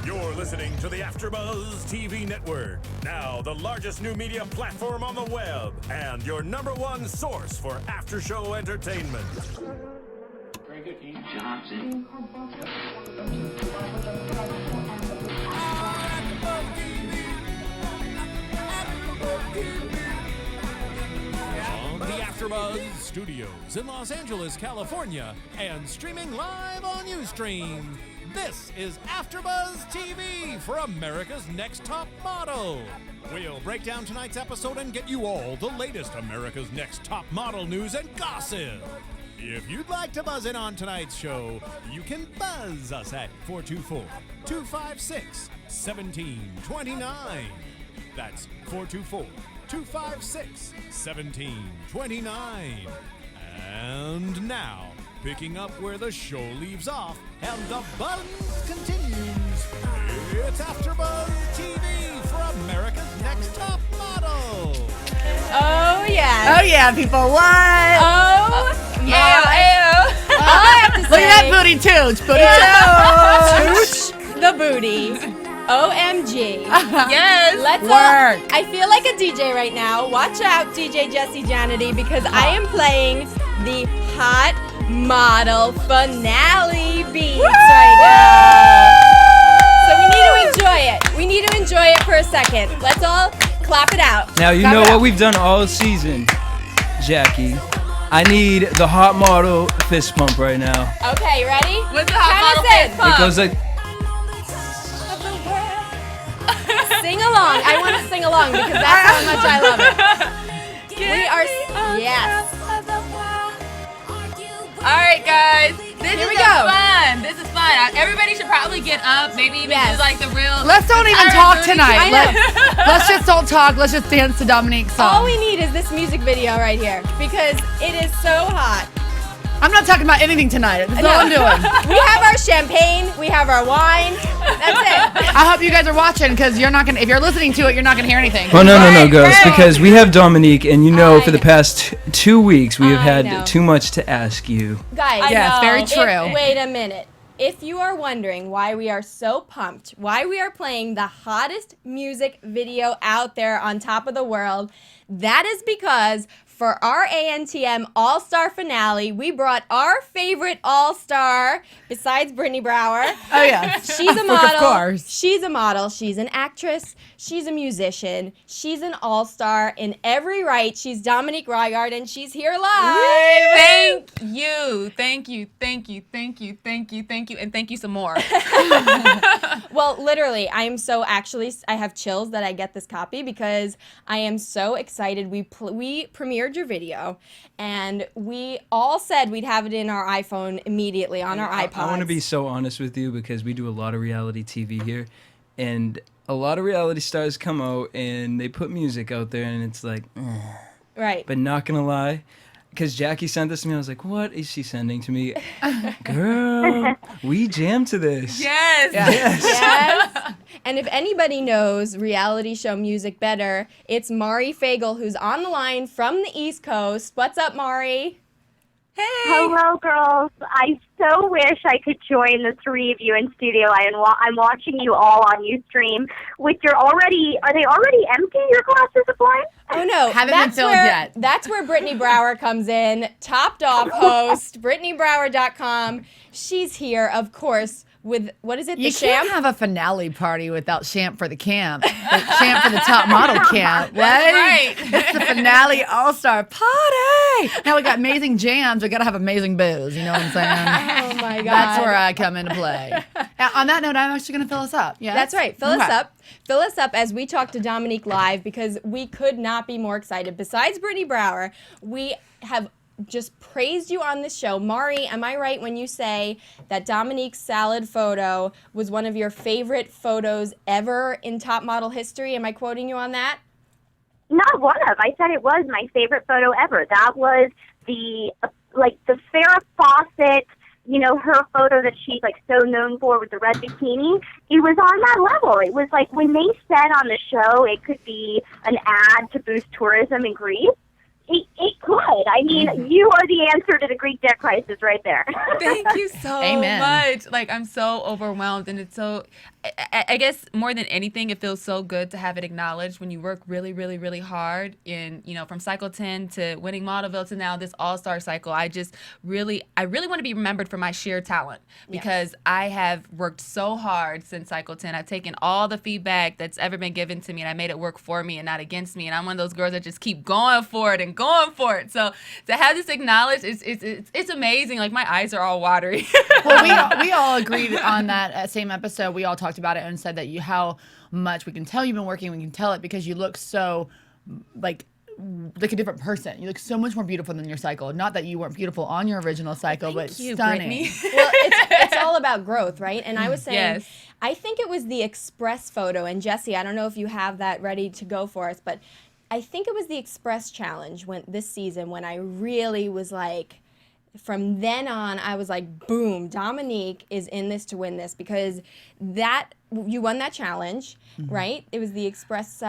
You're listening to the AfterBuzz TV network. Now, the largest new media platform on the web and your number one source for after-show entertainment. Very good, Keith. Johnson. From the AfterBuzz Studios in Los Angeles, California, and streaming live on Ustream, this is AfterBuzz TV for America's Next Top Model. We'll break down tonight's episode and get you all the latest America's Next Top Model news and gossip. If you'd like to buzz in on tonight's show, you can buzz us at 424-256-1729. That's 424-256-1729. And now, picking up where the show leaves off and the buzz continues, it's AfterBuzz TV for America's Next Top Model. Oh, yeah. Oh, yeah, people. What? Oh, yeah. All I have to say. Look at that booty tooch. Booty tooch. The booty. OMG. Yes. Let's work. I feel like a DJ right now. Watch out, DJ Jesse Janity, because I am playing the Hot Model finale beats right now. So we need to enjoy it. We need to enjoy it for a second. Let's all clap it out. Now you Clap know it what out. we've done all season, Jackie. I need the hot model fist pump right now. Okay, ready? What's the hot model fist It goes like, Sing along. I want to sing along because that's how much I love it. We are, yes. All right, guys. This Here is we go. fun. This is fun. Everybody should probably get up. Maybe even Yes. do like the real. Let's don't even Tyra talk booty tonight. I know. Let's just don't talk. Let's just dance to Dominique's song. All we need is this music video right here because it is so hot. I'm not talking about anything tonight. That's all I'm doing. We have our champagne. We have our wine. That's it. I hope you guys are watching because you're not gonna. If you're listening to it, you're not gonna hear anything. oh no, Right, girls, right. because we have Dominique, and you know, I for the know. past 2 weeks, we have I know. had too much to ask you. Guys, Yes, very true. Wait a minute. If you are wondering why we are so pumped, why we are playing the hottest music video out there on top of the world, that is because for our ANTM All-Star finale, we brought our favorite All-Star, besides Brittany Brower. Oh yeah. She's a model. Of course. She's a model. She's an actress. She's a musician. She's an all-star in every right. She's Dominique Reighard, and she's here live. Thank you, and thank you some more. Well, literally, I have chills that I get this copy because I am so excited. We premiered your video, and we all said we'd have it in our iPhone immediately on our iPods. I want to be so honest with you because we do a lot of reality TV here, and a lot of reality stars come out and they put music out there, and it's like, Right. But not gonna lie, because Jackie sent this to me, I was like, what is she sending to me? Girl, we jammed to this. Yes. Yes. And if anybody knows reality show music better, it's Mari Fagel, who's on the line from the East Coast. What's up, Mari? Hey. Hello, girls. I so wish I could join the three of you in studio. I'm watching you all on Ustream. Are they already empty, your glasses of wine? Oh, no. Haven't been filled yet. That's where Brittany Brower comes in, topped off host, BrittanyBrower.com. She's here, of course, with, what is it, the You can't champ? have a finale party without champ for the camp. The champ for the top model camp, right? Right. It's the finale all-star party. Now we got amazing jams. We got to have amazing booze. You know what I'm saying? Oh, my God. That's where I come into play. On that note, I'm actually going to fill us up. Yeah, That's right. Fill us up. Fill us up as we talk to Dominique live because we could not be more excited. Besides Brittany Brower, we have just praised you on this show. Mari, am I right when you say that Dominique's salad photo was one of your favorite photos ever in top model history? Am I quoting you on that? Not one of. I said it was my favorite photo ever. That was the Farrah Fawcett, her photo that she's so known for with the red bikini. It was on that level. It was like when they said on the show it could be an ad to boost tourism in Greece. It could. I mean, you are the answer to the Greek debt crisis right there. Thank you so Amen. much. Like, I'm so overwhelmed, and it's so, I guess more than anything, it feels so good to have it acknowledged when you work really, really, really hard in, from cycle 10 to winning Modelville to now this all-star cycle. I really want to be remembered for my sheer talent, because I have worked so hard since cycle 10. I've taken all the feedback that's ever been given to me, and I made it work for me and not against me. And I'm one of those girls that just keep going for it and going for it. So to have this acknowledged, it's amazing. Like, my eyes are all watery. Well, we all agreed on that same episode. We all talked about it and said that how much we can tell you've been working. We can tell it because you look so like a different person. You look so much more beautiful than your cycle. Not that you weren't beautiful on your original cycle, but you, stunning. Brittany. Well, it's all about growth, right? And I was saying, Yes. I think it was the Express photo. And Jesse, I don't know if you have that ready to go for us, but I think it was the Express challenge this season when I really was like, from then on, I was like, boom, Dominique is in this to win this, because you won that challenge, right? It was the Express.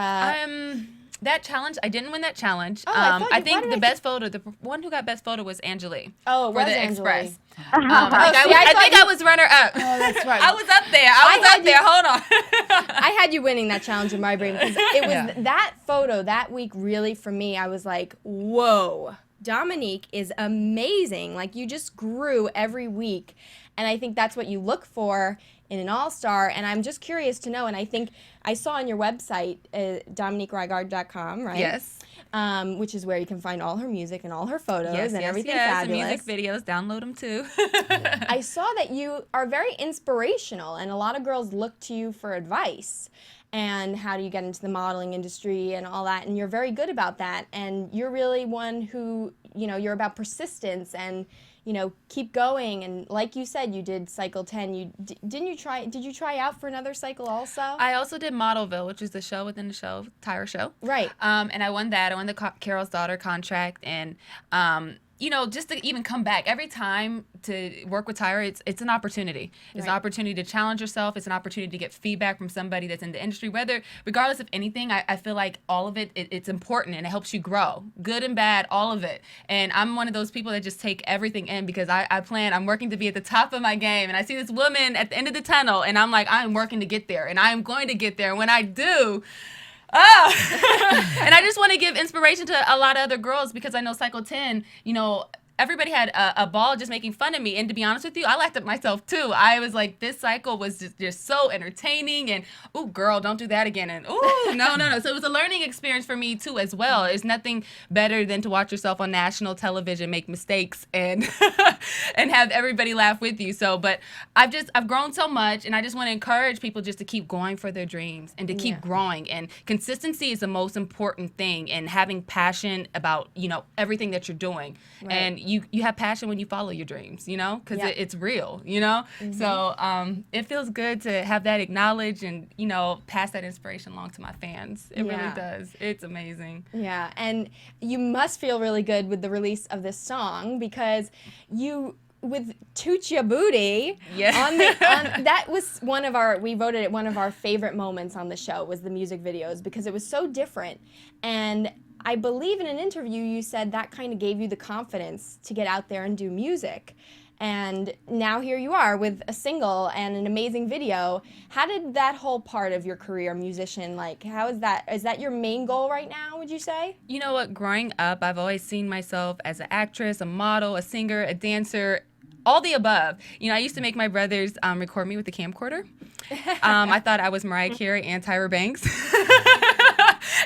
That challenge, I didn't win that challenge. Oh, I think the best photo, the one who got best photo was Angelea. Oh, it for was the Angelea. Express. See, I think I was runner up. Oh, that's right. I was up there. I was up there. Hold on. I had you winning that challenge in my brain, because it was that photo that week really, for me, I was like, whoa, Dominique is amazing. Like, you just grew every week. And I think that's what you look for in an all-star. And I'm just curious to know, and I think I saw on your website, DominiqueReighard.com, right? Yes. Which is where you can find all her music and all her photos and everything The fabulous. music videos, download them too. I saw that you are very inspirational, and a lot of girls look to you for advice. And how do you get into the modeling industry and all that? And you're very good about that. And you're really one who, you're about persistence and, keep going. And like you said, you did cycle 10. Did you try out for another cycle also? I also did Modelville, which is the show within the show, Tyra show. Right. And I won that. I won the Carol's Daughter contract. And, just to even come back every time to work with Tyra, it's an opportunity. It's an opportunity to challenge yourself. It's an opportunity to get feedback from somebody that's in the industry. Regardless of anything, I feel like all of it's important, and it helps you grow, good and bad, all of it. And I'm one of those people that just take everything in, because I'm working to be at the top of my game, and I see this woman at the end of the tunnel, and I'm like, I'm working to get there, and I am going to get there. And when I do, and I just want to give inspiration to a lot of other girls, because I know cycle 10, everybody had a ball just making fun of me. And to be honest with you, I laughed at myself too. I was like, this cycle was just so entertaining, and ooh, girl, don't do that again. And ooh, no. So it was a learning experience for me too as well. It's nothing better than to watch yourself on national television make mistakes and and have everybody laugh with you. So, but I've grown so much, and I just want to encourage people just to keep going for their dreams and to keep growing. And consistency is the most important thing, and having passion about, everything that you're doing. Right. And you have passion when you follow your dreams, because it's real, Mm-hmm. So it feels good to have that acknowledged and, pass that inspiration along to my fans. It really does. It's amazing. Yeah, and you must feel really good with the release of this song, because with Toot Ya Booty, that was we voted it one of our favorite moments on the show, was the music videos, because it was so different. And I believe in an interview you said that kind of gave you the confidence to get out there and do music. And now here you are with a single and an amazing video. How did that whole part of your career, musician, how is that? Is that your main goal right now, would you say? You know what? Growing up, I've always seen myself as an actress, a model, a singer, a dancer, all the above. I used to make my brothers record me with the camcorder. I thought I was Mariah Carey and Tyra Banks.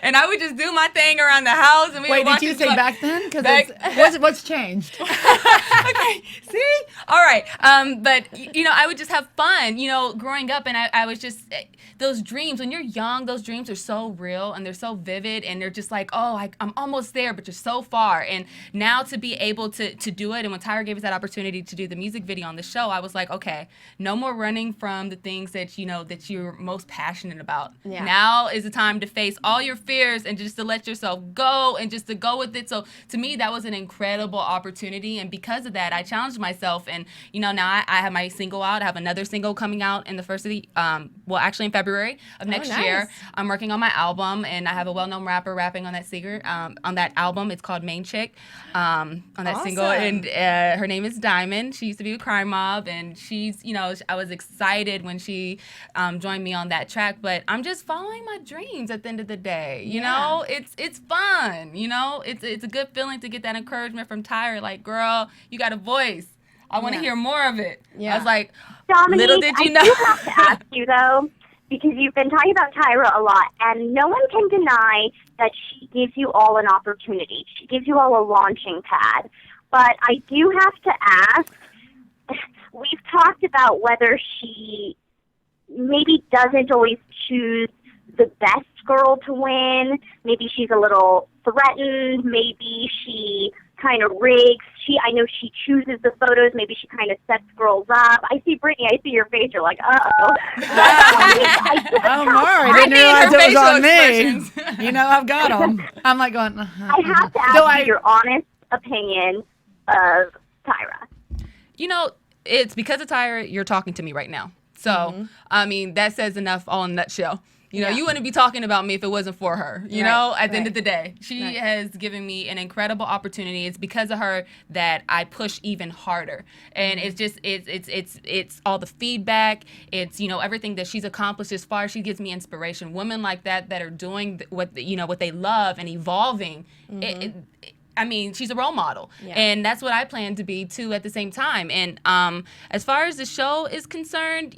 And I would just do my thing around the house. And Wait, did you say back then? Because what's changed? Okay, see? All right. But, I would just have fun, growing up. And I was just, those dreams, when you're young, those dreams are so real and they're so vivid. And they're just like, I'm almost there, but you're so far. And now to be able to do it. And when Tyra gave us that opportunity to do the music video on the show, I was like, okay, no more running from the things that, that you're most passionate about. Yeah. Now is the time to face all your fears fears and just to let yourself go and just to go with it. So to me, that was an incredible opportunity. And because of that, I challenged myself. And, now I have my single out. I have another single coming out in the first of the, actually in February of next year. I'm working on my album, and I have a well-known rapper rapping on that singer, on that album. It's called Main Chick, on that single. And her name is Diamond. She used to be with Crime Mob, and she's, I was excited when she joined me on that track. But I'm just following my dreams at the end of the day. You know, it's fun. It's a good feeling to get that encouragement from Tyra. Like, girl, you got a voice. I want to hear more of it. I was like, Dominique, little did you know. I do have to ask you, though, because you've been talking about Tyra a lot, and no one can deny that she gives you all an opportunity. She gives you all a launching pad. But I do have to ask, we've talked about whether she maybe doesn't always choose the best girl to win. Maybe she's a little threatened. Maybe she kind of rigs. I know she chooses the photos. Maybe she kind of sets girls up. I see Brittany. I see your face. You're like, uh-oh. Oh, Maury, I didn't realize it was on me. I've got them. I'm like going, I have to ask you your honest opinion of Tyra. It's because of Tyra you're talking to me right now. So, I mean, that says enough all in a nutshell. You wouldn't be talking about me if it wasn't for her, at the end of the day. She has given me an incredible opportunity. It's because of her that I push even harder. And it's just, it's all the feedback. It's, everything that she's accomplished as far as she gives me inspiration. Women like that are doing what they love and evolving. I mean, she's a role model. And that's what I plan to be, too, at the same time. And as far as the show is concerned,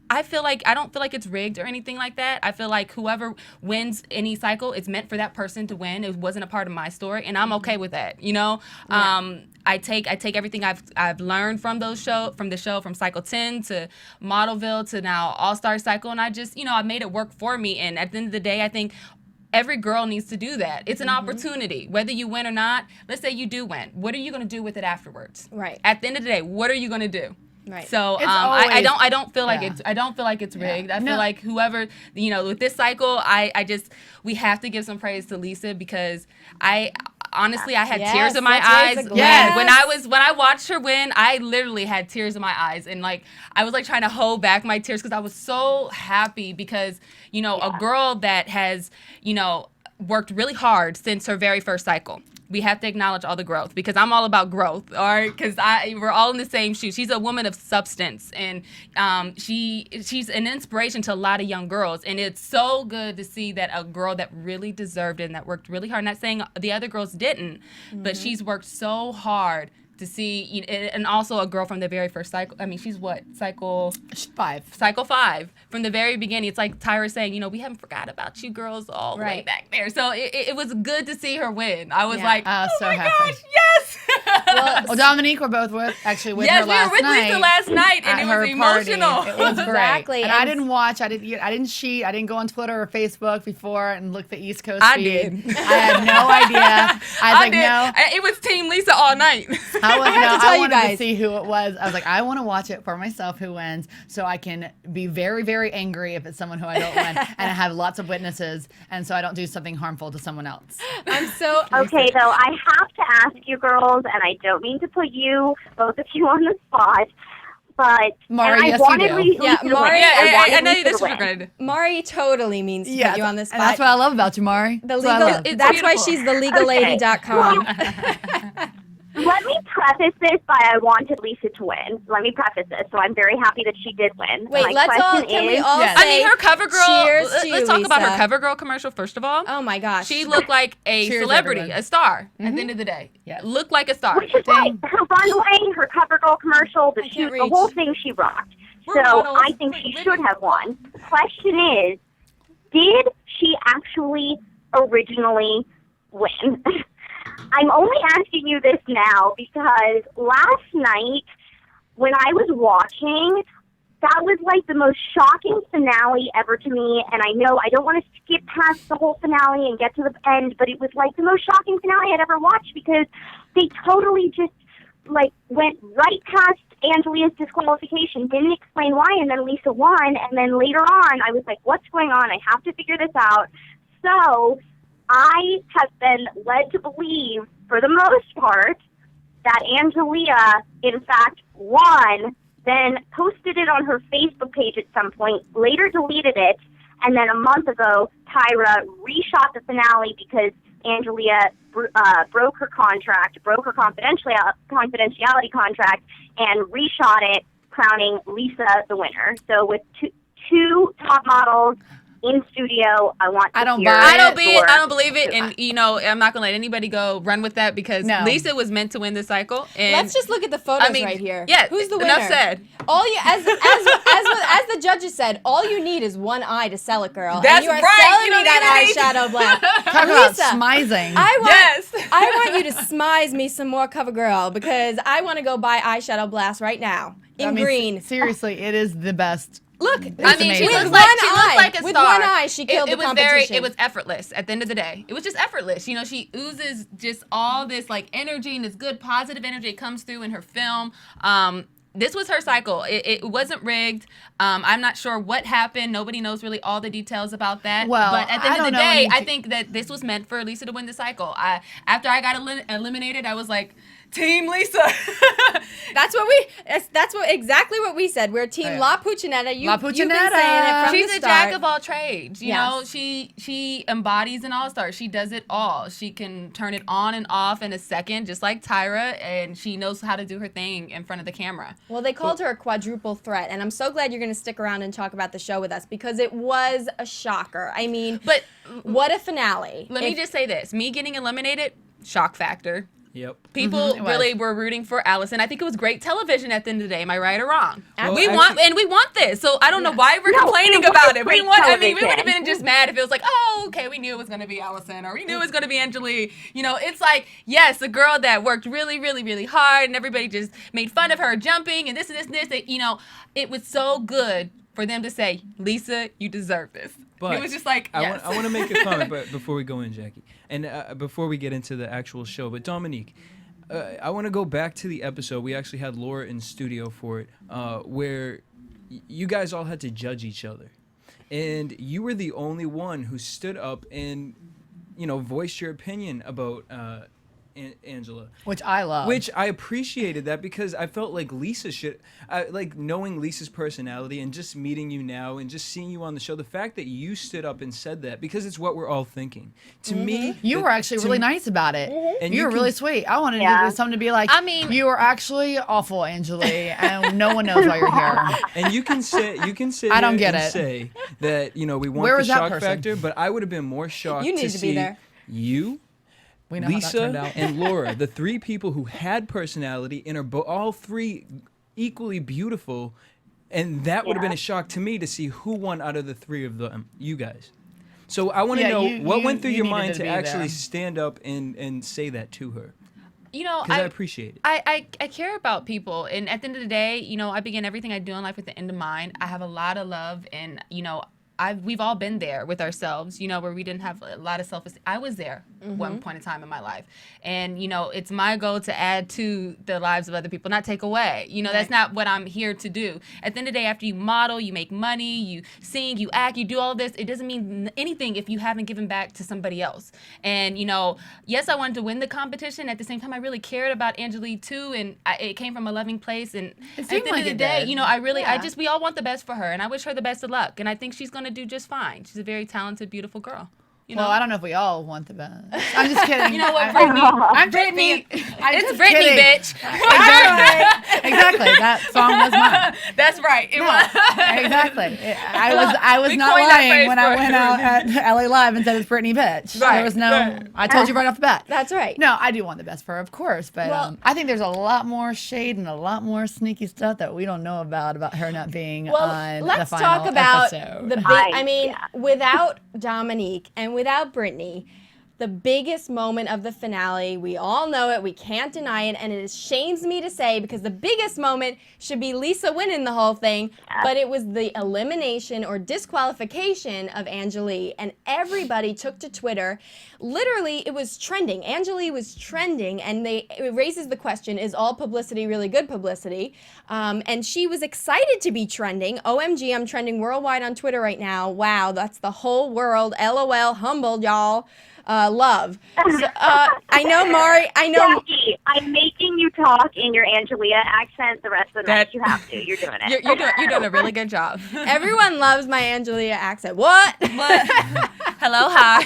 I don't feel like it's rigged or anything like that. I feel like whoever wins any cycle, it's meant for that person to win. It wasn't a part of my story, and I'm okay with that. I take everything I've learned from the show, from Cycle 10 to Modelville to now All Star Cycle, and I just, I made it work for me. And at the end of the day, I think every girl needs to do that. It's an opportunity, whether you win or not. Let's say you do win. What are you going to do with it afterwards? Right. At the end of the day, what are you going to do? Right. So I don't feel like it's rigged. I feel like whoever, with this cycle, we have to give some praise to Lisa, because honestly, I had tears in my eyes. When I watched her win, I literally had tears in my eyes, and I was trying to hold back my tears because I was so happy because a girl that has worked really hard since her very first cycle. We have to acknowledge all the growth, because I'm all about growth, all right? Because we're all in the same shoes. She's a woman of substance, and she's an inspiration to a lot of young girls. And it's so good to see that a girl that really deserved it and that worked really hard. Not saying the other girls didn't, but she's worked so hard to see, and also a girl from the very first cycle. I mean, she's what, cycle 5? Cycle 5 from the very beginning. It's like Tyra saying, we haven't forgot about you girls all the way back there. So it was good to see her win. I was like, oh so my gosh, yes. Well, Dominique were both with her last night. Yes, we were with Lisa last night, and it was emotional. It was great. Exactly. And I didn't watch. I didn't cheat. I didn't go on Twitter or Facebook before and look the East Coast feed. Did. I had no idea. I did. No. It was Team Lisa all night. I wanted to see who it was. I was like, I want to watch it for myself, who wins, so I can be very, very angry if it's someone who I don't win, and I have lots of witnesses, and so I don't do something harmful to someone else. I'm so okay. Though I have to ask you girls, and I don't mean to put both of you on the spot, but Maury, yes, you do. Maury. I know that's what you're gonna do. Maury totally means to put you on the spot. And that's what I love about you, Maury. That's why she's the legallady.com. Let me preface this by I wanted Lisa to win. Let me preface this. So I'm very happy that she did win. Wait, we all say I mean, her CoverGirl. Cheers to let's you, talk about her Lisa. CoverGirl commercial first of all. Oh my gosh. She looked like a Cheers, celebrity, everyone. a star at the end of the day. Yes. Looked like a star. Which is why her runway, her CoverGirl commercial, the shoot, the whole thing she rocked. We're So models. I think she should have won. Question is, did she actually originally win? I'm only asking you this now because last night when I was watching, that was like the most shocking finale ever to me. And I know I don't want to skip past the whole finale and get to the end, but it was like the most shocking finale I'd ever watched because they totally just went right past Angelia's disqualification, didn't explain why, and then Lisa won. And then later on, I was like, what's going on? I have to figure this out. So I have been led to believe, for the most part, that Angelea, in fact, won, then posted it on her Facebook page at some point, later deleted it, and then a month ago, Tyra reshot the finale because Angelea broke her contract, broke her confidentiality contract, and reshot it, crowning Lisa the winner. So with two top models in studio, I want to hear I don't believe it, and I'm not gonna let anybody run with that because Lisa was meant to win this cycle. And let's just look at the photos right here. Yeah, who's the winner? Enough said. All you, as the judges said, all you need is one eye to sell it, girl. That's and you are right. selling You me don't that even eyeshadow blast. Talk about smizing. I want you to smize me some more, CoverGirl, because I want to go buy eyeshadow blast right now in green. Seriously, it is the best. Look, She looks with like a star. With one eye, she killed the competition. It was effortless at the end of the day. It was just effortless. She oozes just all this energy and this good positive energy. It comes through in her film. This was her cycle. It wasn't rigged. I'm not sure what happened. Nobody knows really all the details about that. Well, but at the end of the day, I think that this was meant for Lisa to win the cycle. After I got eliminated, I was like, Team Lisa. That's exactly what we said. We're Team La Puccinetta. You've been saying it from She's the a start. jack of all trades. You know, she embodies an all-star. She does it all. She can turn it on and off in a second, just like Tyra, and she knows how to do her thing in front of the camera. Well, they called her a quadruple threat, and I'm so glad you're going to stick around and talk about the show with us because it was a shocker. I mean, but what a finale. Let me just say this. Me getting eliminated, shock factor. Yep. People really were rooting for Allison. I think it was great television at the end of the day. Am I right or wrong? Well, we want this. So I don't know why we're complaining about it. We would have been just mad if it was like, oh, okay, we knew it was going to be Allison or we knew it was going to be Angelea. It's like, yes, a girl that worked really, really, really hard and everybody just made fun of her jumping and this and this and this. It was so good for them to say, Lisa, you deserve this. But it was just like, yes. I want to make a comment but before we go in, Jackie, and before we get into the actual show. But Dominique, I want to go back to the episode. We actually had Laura in studio for it, where you guys all had to judge each other, and you were the only one who stood up and voiced your opinion about Angela, which I love, which I appreciated that because I felt like Lisa should, like knowing Lisa's personality and just meeting you now and just seeing you on the show, the fact that you stood up and said that because it's what we're all thinking. To me, you were actually really nice about it, and you were really sweet. I wanted to do something to be like, you were actually awful, Angelea, and no one knows why you're here. And you can say I don't get it. Say that we want the shock factor, but I would have been more shocked to see you. Lisa and Laura, the three people who had personality and are all three equally beautiful, and that would have been a shock to me to see who won out of the three of them, you guys. So I want to know what went through your mind to actually stand up and say that to her. Because I appreciate it. I care about people, and at the end of the day, I begin everything I do in life with the end in mind. I have a lot of love, and we've all been there with ourselves, where we didn't have a lot of self-esteem. I was there one point in time in my life. And, it's my goal to add to the lives of other people, not take away. That's not what I'm here to do. At the end of the day, after you model, you make money, you sing, you act, you do all of this, it doesn't mean anything if you haven't given back to somebody else. And, yes, I wanted to win the competition. At the same time, I really cared about Angelea too, and it came from a loving place. And at the end of the day, we all want the best for her, and I wish her the best of luck. And I think she's going to do just fine. She's a very talented, beautiful girl. Well, I don't know if we all want the best. I'm just kidding. You know what, Brittany? I'm Brittany. It's Brittany, kidding. Bitch. Exactly. That song was mine. That's right. It was. Exactly. I was not lying when I went out at LA Live and said it's Brittany, bitch. Right. There was no. I told you right off the bat. That's right. No, I do want the best for her, of course, but I think there's a lot more shade and a lot more sneaky stuff that we don't know about her not being on the final episode. Let's talk about the big. I mean, without Dominique and without Brittany, the biggest moment of the finale. We all know it. We can't deny it. And it shames me to say, because the biggest moment should be Lisa winning the whole thing. But it was the elimination or disqualification of Angelea. And everybody took to Twitter. Literally, it was trending. Angelea was trending. And it raises the question, is all publicity really good publicity? And she was excited to be trending. OMG, I'm trending worldwide on Twitter right now. Wow, that's the whole world. LOL, humbled, y'all. Love. So, I know, Mari. I know. Jackie, I'm making you talk in your Angelea accent the rest of the night. You have to. You're doing it. You're doing a really good job. Everyone loves my Angelea accent. What? Hello, hi.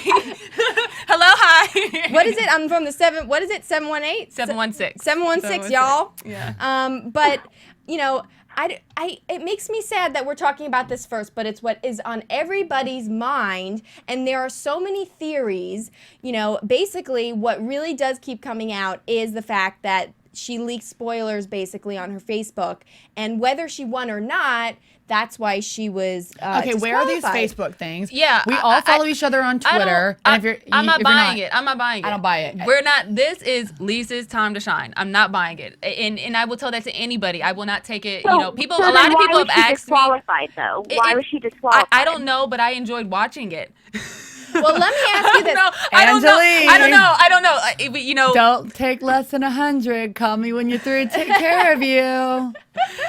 Hello, hi. What is it? I'm from the 718? 716. 716, y'all. Yeah. But, you know, it makes me sad that we're talking about this first, but it's what is on everybody's mind, and there are so many theories. You know, basically what really does keep coming out is the fact that she leaked spoilers basically on her Facebook, and whether she won or not, that's why she was okay, where are these Facebook things? Yeah. We all follow each other on Twitter. I'm not buying it. I'm not buying it. I don't buy it. We're not. This is Lisa's time to shine. I'm not buying it. And I will tell that to anybody. I will not take it. So, you know, people. So a lot of people have asked asked me. Disqualified, though. Why was she disqualified? I don't know, but I enjoyed watching it. Well, let me ask you this. I don't know. You know. Don't take less than 100. Call me when you're through. Take care of you.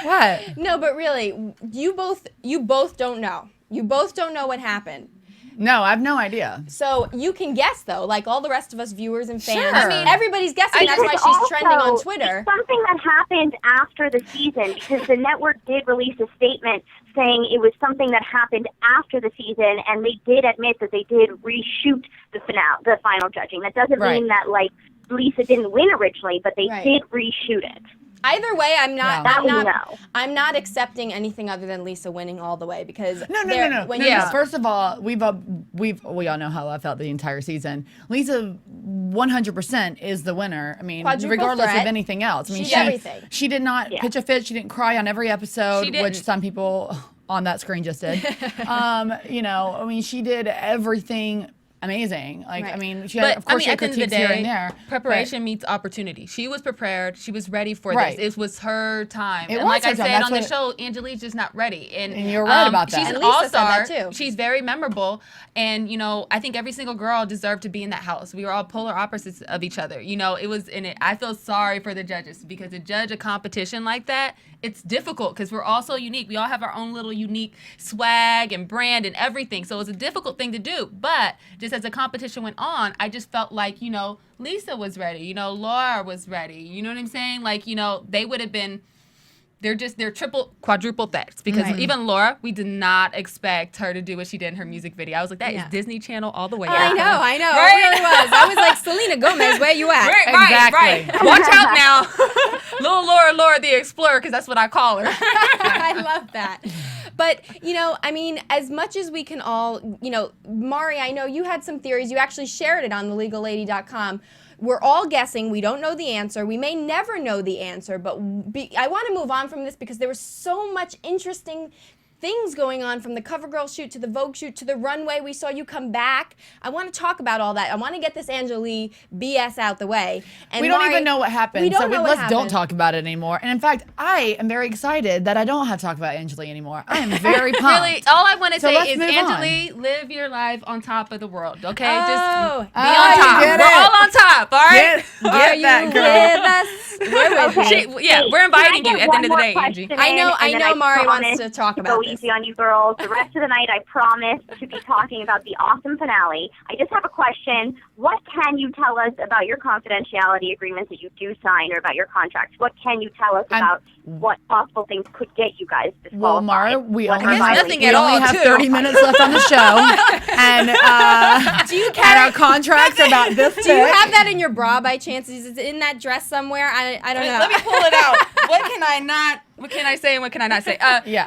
What? No, but really, you both don't know. You both don't know what happened. No, I have no idea. So you can guess, though, like all the rest of us viewers and fans. Sure. I mean, everybody's guessing. That's why she's trending on Twitter. It's something that happened after the season, because the network did release a statement saying it was something that happened after the season, and they did admit that they did reshoot the final judging. That doesn't mean that, like, Lisa didn't win originally, but they did reshoot it. Either way, I'm not accepting anything other than Lisa winning all the way, because no. First of all, we all know how I felt the entire season. Lisa 100% is the winner. I mean, regardless of anything else. I mean, she did not pitch a fit. She didn't cry on every episode, which some people on that screen just did. You know, I mean, she did everything amazing. Like, I mean, she had, of course, she had critiques here and there. Preparation meets opportunity. She was prepared. She was ready for this. It was her time. And like I said on the show, Angelea's just not ready. And you're right about that. She's an all-star. She's very memorable. And, you know, I think every single girl deserved to be in that house. We were all polar opposites of each other. You know, it was in it. I feel sorry for the judges, because to judge a competition like that, it's difficult, because we're all so unique. We all have our own little unique swag and brand and everything. So it's a difficult thing to do. But just as the competition went on, I just felt like, you know, Lisa was ready. You know, Laura was ready. You know what I'm saying? Like, you know, they would have been... They're triple, quadruple threats, because even Laura, we did not expect her to do what she did in her music video. I was like, that is Disney Channel all the way. I know. Right? It really was. I was like, Selena Gomez, where you at? Right. Watch out now. Little Laura the Explorer, because that's what I call her. I love that. But, you know, I mean, as much as we can all, you know, Mari, I know you had some theories. You actually shared it on thelegallady.com. We're all guessing. We don't know the answer. We may never know the answer, but I want to move on from this, because there was so much interesting things going on, from the CoverGirl shoot to the Vogue shoot to the runway. We saw you come back. I want to talk about all that. I want to get this Angelea BS out the way. And we don't even know what happened. Let's don't talk about it anymore. And in fact, I am very excited that I don't have to talk about Angelea anymore. I am very pumped. Really, all I want to say is, Angelea, live your life on top of the world, okay? Just be on top. We're all on top, all right? Are you with us? We're inviting you at the end of the day, Angie. I know Mari wants to talk about this. Easy on you girls. The rest of the night, I promise to be talking about the awesome finale. I just have a question. What can you tell us about your confidentiality agreements that you do sign, or about your contracts? What can you tell us about what possible things could get you guys disqualified? Well, Mara, we only have 30 minutes left on the show, and our contracts about this. Do you have that in your bra by chance? Is it in that dress somewhere? I don't know. Let me pull it out. What can I say and what can I not say?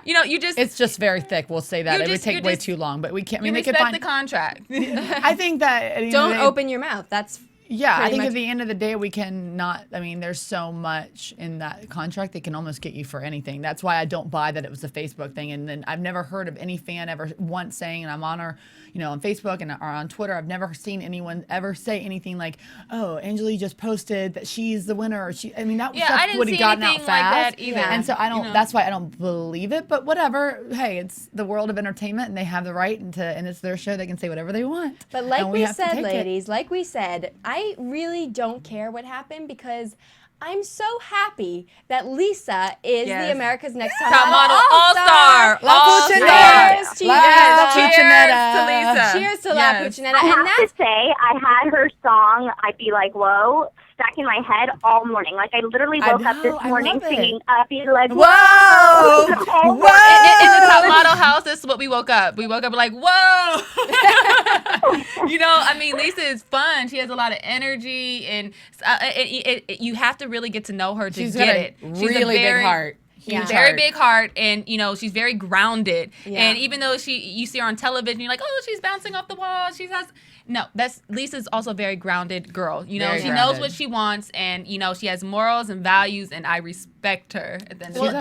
You know, it's just very thick. We'll say that. It would take way too long, but we can't. I mean, they could find the contract. I think that don't open your mouth. That's Yeah, I think at the end of the day, we cannot. I mean, there's so much in that contract they can almost get you for anything. That's why I don't buy that it was a Facebook thing. And then I've never heard of any fan ever once saying, and I'm on her, on Facebook and or on Twitter, I've never seen anyone ever say anything like, "Oh, Angelea just posted that she's the winner." Or that stuff would have gotten out fast. Like that either. And so I don't. That's why I don't believe it. But whatever. Hey, it's the world of entertainment, and they have the right, and it's their show. They can say whatever they want. But like we said, ladies, like we said, I really don't care what happened because I'm so happy that Lisa is the America's Next Top Model All-Star. Cheers to Lisa. Cheers to La Puccinetta. I have to say, I had her song, I'd Be Like, Whoa, stuck in my head all morning. Like, I literally woke up this morning singing, I'd Be Like, whoa. In the Top Model house, this is what we woke up. We woke up like, whoa. Lisa is fun. She has a lot of energy, and you have to really get to know her to get it. She's really big heart. Very big heart, and she's very grounded. Yeah. And even though you see her on television, you're like, oh, she's bouncing off the wall. Lisa's also a very grounded girl. She knows what she wants, and she has morals and values, and I respect her. At the end of the day.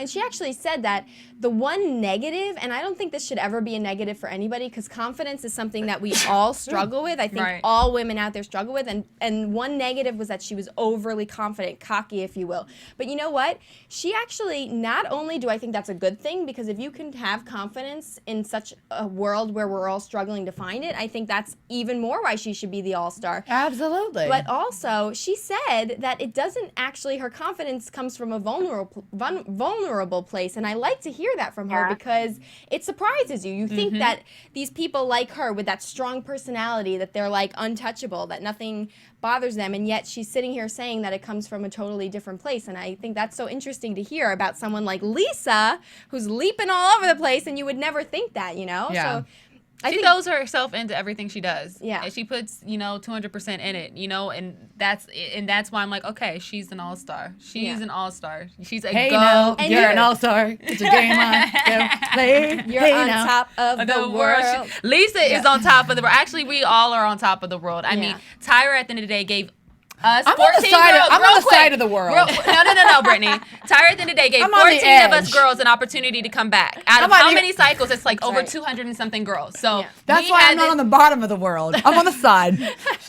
She actually said that the one negative, and I don't think this should ever be a negative for anybody, because confidence is something that we all struggle with. I think all women out there struggle with, and one negative was that she was overly confident, cocky, if you will. But you know what? She actually, not only do I think that's a good thing, because if you can have confidence in such a world where we're all struggling to find it, I think that's even more why she should be the all-star. Absolutely. But also, she said that it doesn't actually, her confidence comes from a vulnerable place, and I like to hear that from her because it surprises you. You think that these people like her with that strong personality, that they're like untouchable, that nothing bothers them, and yet she's sitting here saying that it comes from a totally different place. And I think that's so interesting to hear about someone like Lisa, who's leaping all over the place, and you would never think that, Yeah. So she throws herself into everything she does. Yeah. And she puts, 200% in it, and that's why I'm like, okay, she's an all-star. She's an all-star. She's a you're an all-star. It's a game on. Play. You're on top of the world. Lisa is on top of the world. Actually, we all are on top of the world. I mean, Tyra at the end of the day gave us 14 girls. I'm on the side of the world. No, Brittany. Tyra at the end of the day gave 14 of us girls an opportunity to come back. Out of how many cycles? It's like over 200 and something girls. So that's why I'm not on the bottom of the world. I'm on the side.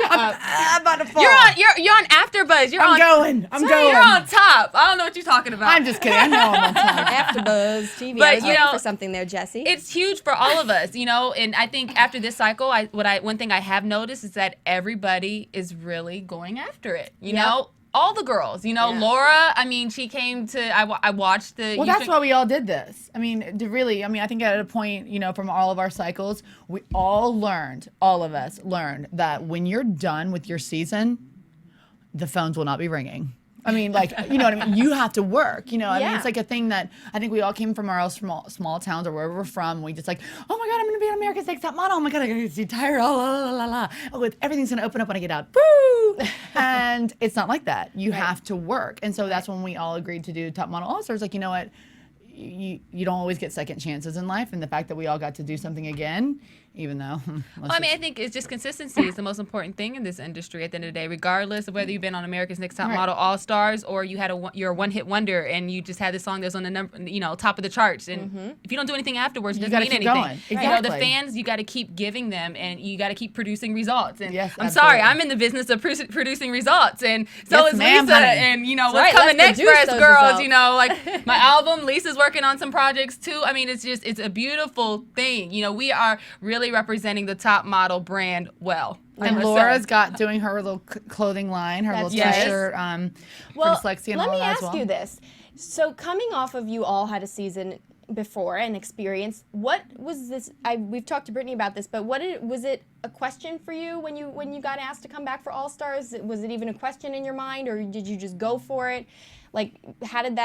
I'm about to fall. You're on AfterBuzz. I'm going. You're on top. I don't know what you're talking about. I'm just kidding. I know I'm on top. AfterBuzz TV. But I was waiting for something there, Jessie. It's huge for all of us, and I think after this cycle, one thing I have noticed is that everybody is really going after it, you know, all the girls, Laura, she came to, I watched the. Well, that's why we all did this. I think at a point, from all of our cycles, we all of us learned that when you're done with your season, the phones will not be ringing. You know what I mean? You have to work, it's like a thing that I think we all came from our small towns or wherever we're from. We just like, oh my God, I'm going to be on America's Next Top Model. Oh my God, I'm going to see Tyra. Oh, everything's going to open up when I get out. Woo! And it's not like that. You have to work. And so that's when we all agreed to do Top Model All-Stars. Like, you know what? You don't always get second chances in life. And the fact that we all got to do something again, even though. I think it's just consistency is the most important thing in this industry at the end of the day, regardless of whether you've been on America's Next Top Model All-Stars or you're a one-hit wonder and you just had this song that's on the top of the charts. And if you don't do anything afterwards, it doesn't mean anything. Going. Exactly. The fans, you got to keep giving them and you got to keep producing results. And I'm sorry, I'm in the business of producing results. And so is Lisa. Honey. And, what's coming next for us girls, like my album, Lisa's working on some projects too. It's a beautiful thing. We are really representing the top model brand well. And Laura's doing her little clothing line, her little t-shirt. Well, dyslexia and let all me that ask you this. So coming off of you all had a season before and experience, what was this? We've talked to Brittany about this, but was it a question for you when you got asked to come back for All Stars? Was it even a question in your mind, or did you just go for it? Like, how did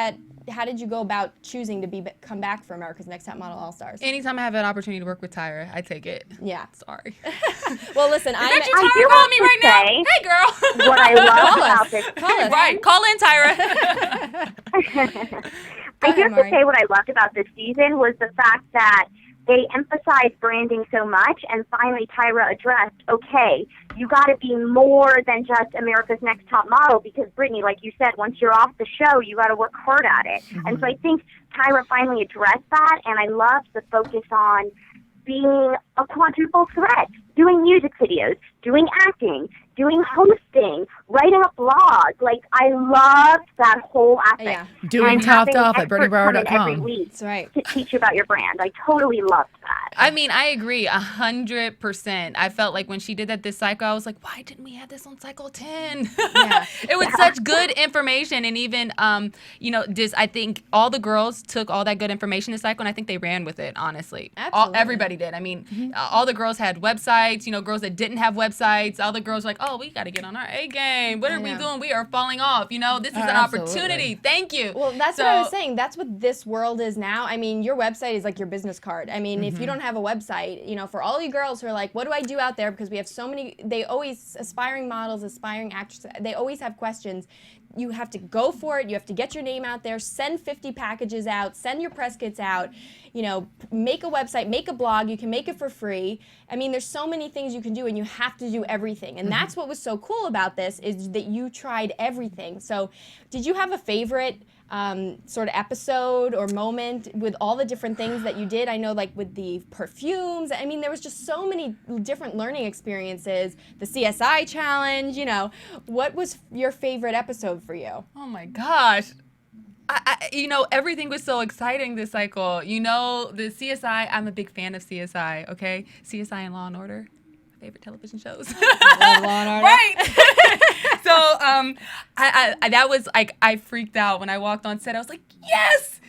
you go about choosing to come back for America's Next Top Model All Stars? Anytime I have an opportunity to work with Tyra, I take it. Yeah. Sorry. Well, listen, I bet you Tyra calling me right now. Hey, girl. What I love about this. Right. Call in, Tyra. I have to say what I loved about this season was the fact that they emphasize branding so much, and finally Tyra addressed, okay, you got to be more than just America's Next Top Model, because Brittany, like you said, once you're off the show, you got to work hard at it. And so I think Tyra finally addressed that, and I love the focus on being a quadruple threat, doing music videos, doing acting, doing hosting, writing a blog. Like, I loved that whole aspect. Yeah. Doing Topped Off at BrittanyBrower.com. every week That's right. to teach you about your brand. I totally loved that. I mean, I agree 100%. I felt like when she did that this cycle, I was like, why didn't we have this on cycle 10? Yeah. It was such good information. And even, I think all the girls took all that good information this cycle, and I think they ran with it, honestly. Absolutely. Everybody did. I mean, all the girls had websites, girls that didn't have websites. All the girls were like, oh, we got to get on our A game. What are we doing? We are falling off. This is an opportunity. Thank you. Well, that's what I was saying. That's what this world is now. I mean, your website is like your business card. I mean, if you don't have a website, for all you girls who are like, what do I do out there? Because we have so many, they always, aspiring models, aspiring actresses, they always have questions. You have to go for it. You have to get your name out there, send 50 packages out, send your press kits out, make a website, make a blog. You can make it for free. I mean, there's so many things you can do, and you have to do everything. And that's what was so cool about this, is that you tried everything. So did you have a favorite sort of episode or moment with all the different things that you did? I know, like with the perfumes, I mean, there was just so many different learning experiences. The CSI challenge, what was your favorite episode for you? Oh my gosh. Everything was so exciting this cycle. The CSI, I'm a big fan of CSI, okay? CSI and Law and Order, my favorite television shows. Law and Order. Right. So, I that was like, I freaked out when I walked on set. I was like, yes!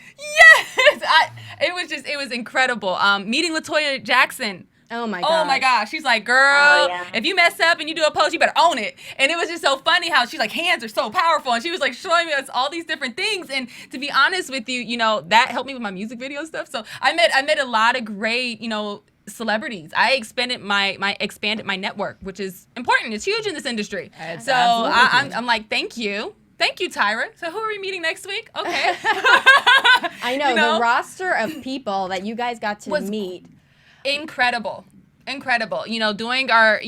It was incredible. Meeting LaToya Jackson. Oh my gosh. Oh my gosh. She's like, girl, if you mess up and you do a pose, you better own it. And it was just so funny how she's like, hands are so powerful. And she was like showing us all these different things. And to be honest with you, that helped me with my music video stuff. So I met a lot of great, celebrities. I expanded my network, which is important. It's huge in this industry. So I'm like, thank you. Thank you, Tyra. So who are we meeting next week? Okay. I know, the roster of people that you guys got to meet. Incredible. Doing our,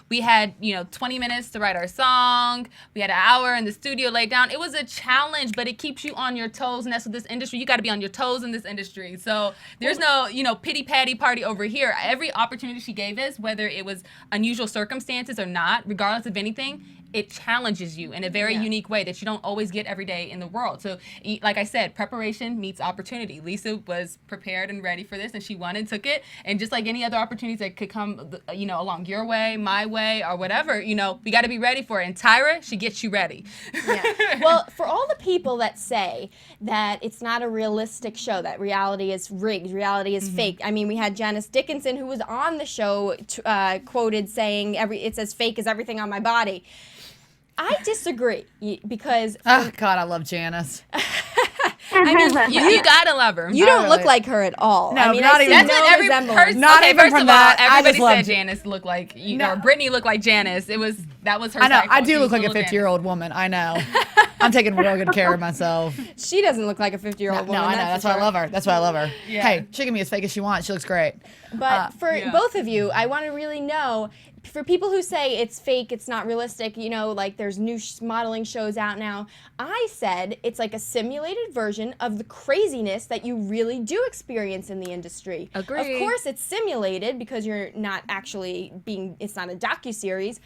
we had, 20 minutes to write our song. We had an hour in the studio laid down. It was a challenge, but it keeps you on your toes. And that's what this industry, you got to be on your toes in this industry. So there's no, pity-patty party over here. Every opportunity she gave us, whether it was unusual circumstances or not, regardless of anything, it challenges you in a very unique way that you don't always get every day in the world. So, like I said, preparation meets opportunity. Lisa was prepared and ready for this, and she won and took it. And just like any other opportunities that could come, along your way, my way, or whatever, we got to be ready for it. And Tyra, she gets you ready. Yeah. Well, for all the people that say that it's not a realistic show, that reality is rigged, reality is fake. I mean, we had Janice Dickinson, who was on the show, quoted saying, "It's as fake as everything on my body." I disagree, because... Oh, God, I love Janice. I mean, you gotta love her. You don't look like her at all. No, I mean, not I even. see That's no what every resemblance. person. Not okay, even first from of that. all, I everybody just said love Janice looked like, or Brittany looked like Janice. That was her. I know. cycle. I do She look was like a little 50-year-old woman. I know. I'm taking real good care of myself. She doesn't look like a 50-year-old woman. No, I know. That's why I love her. That's why I love her. Yeah. Hey, she can be as fake as she wants. She looks great. But for both of you, I want to really know, for people who say it's fake, it's not realistic, like there's new modeling shows out now, I said it's like a simulated version of the craziness that you really do experience in the industry. Agreed. Of course it's simulated because you're not actually it's not a docuseries,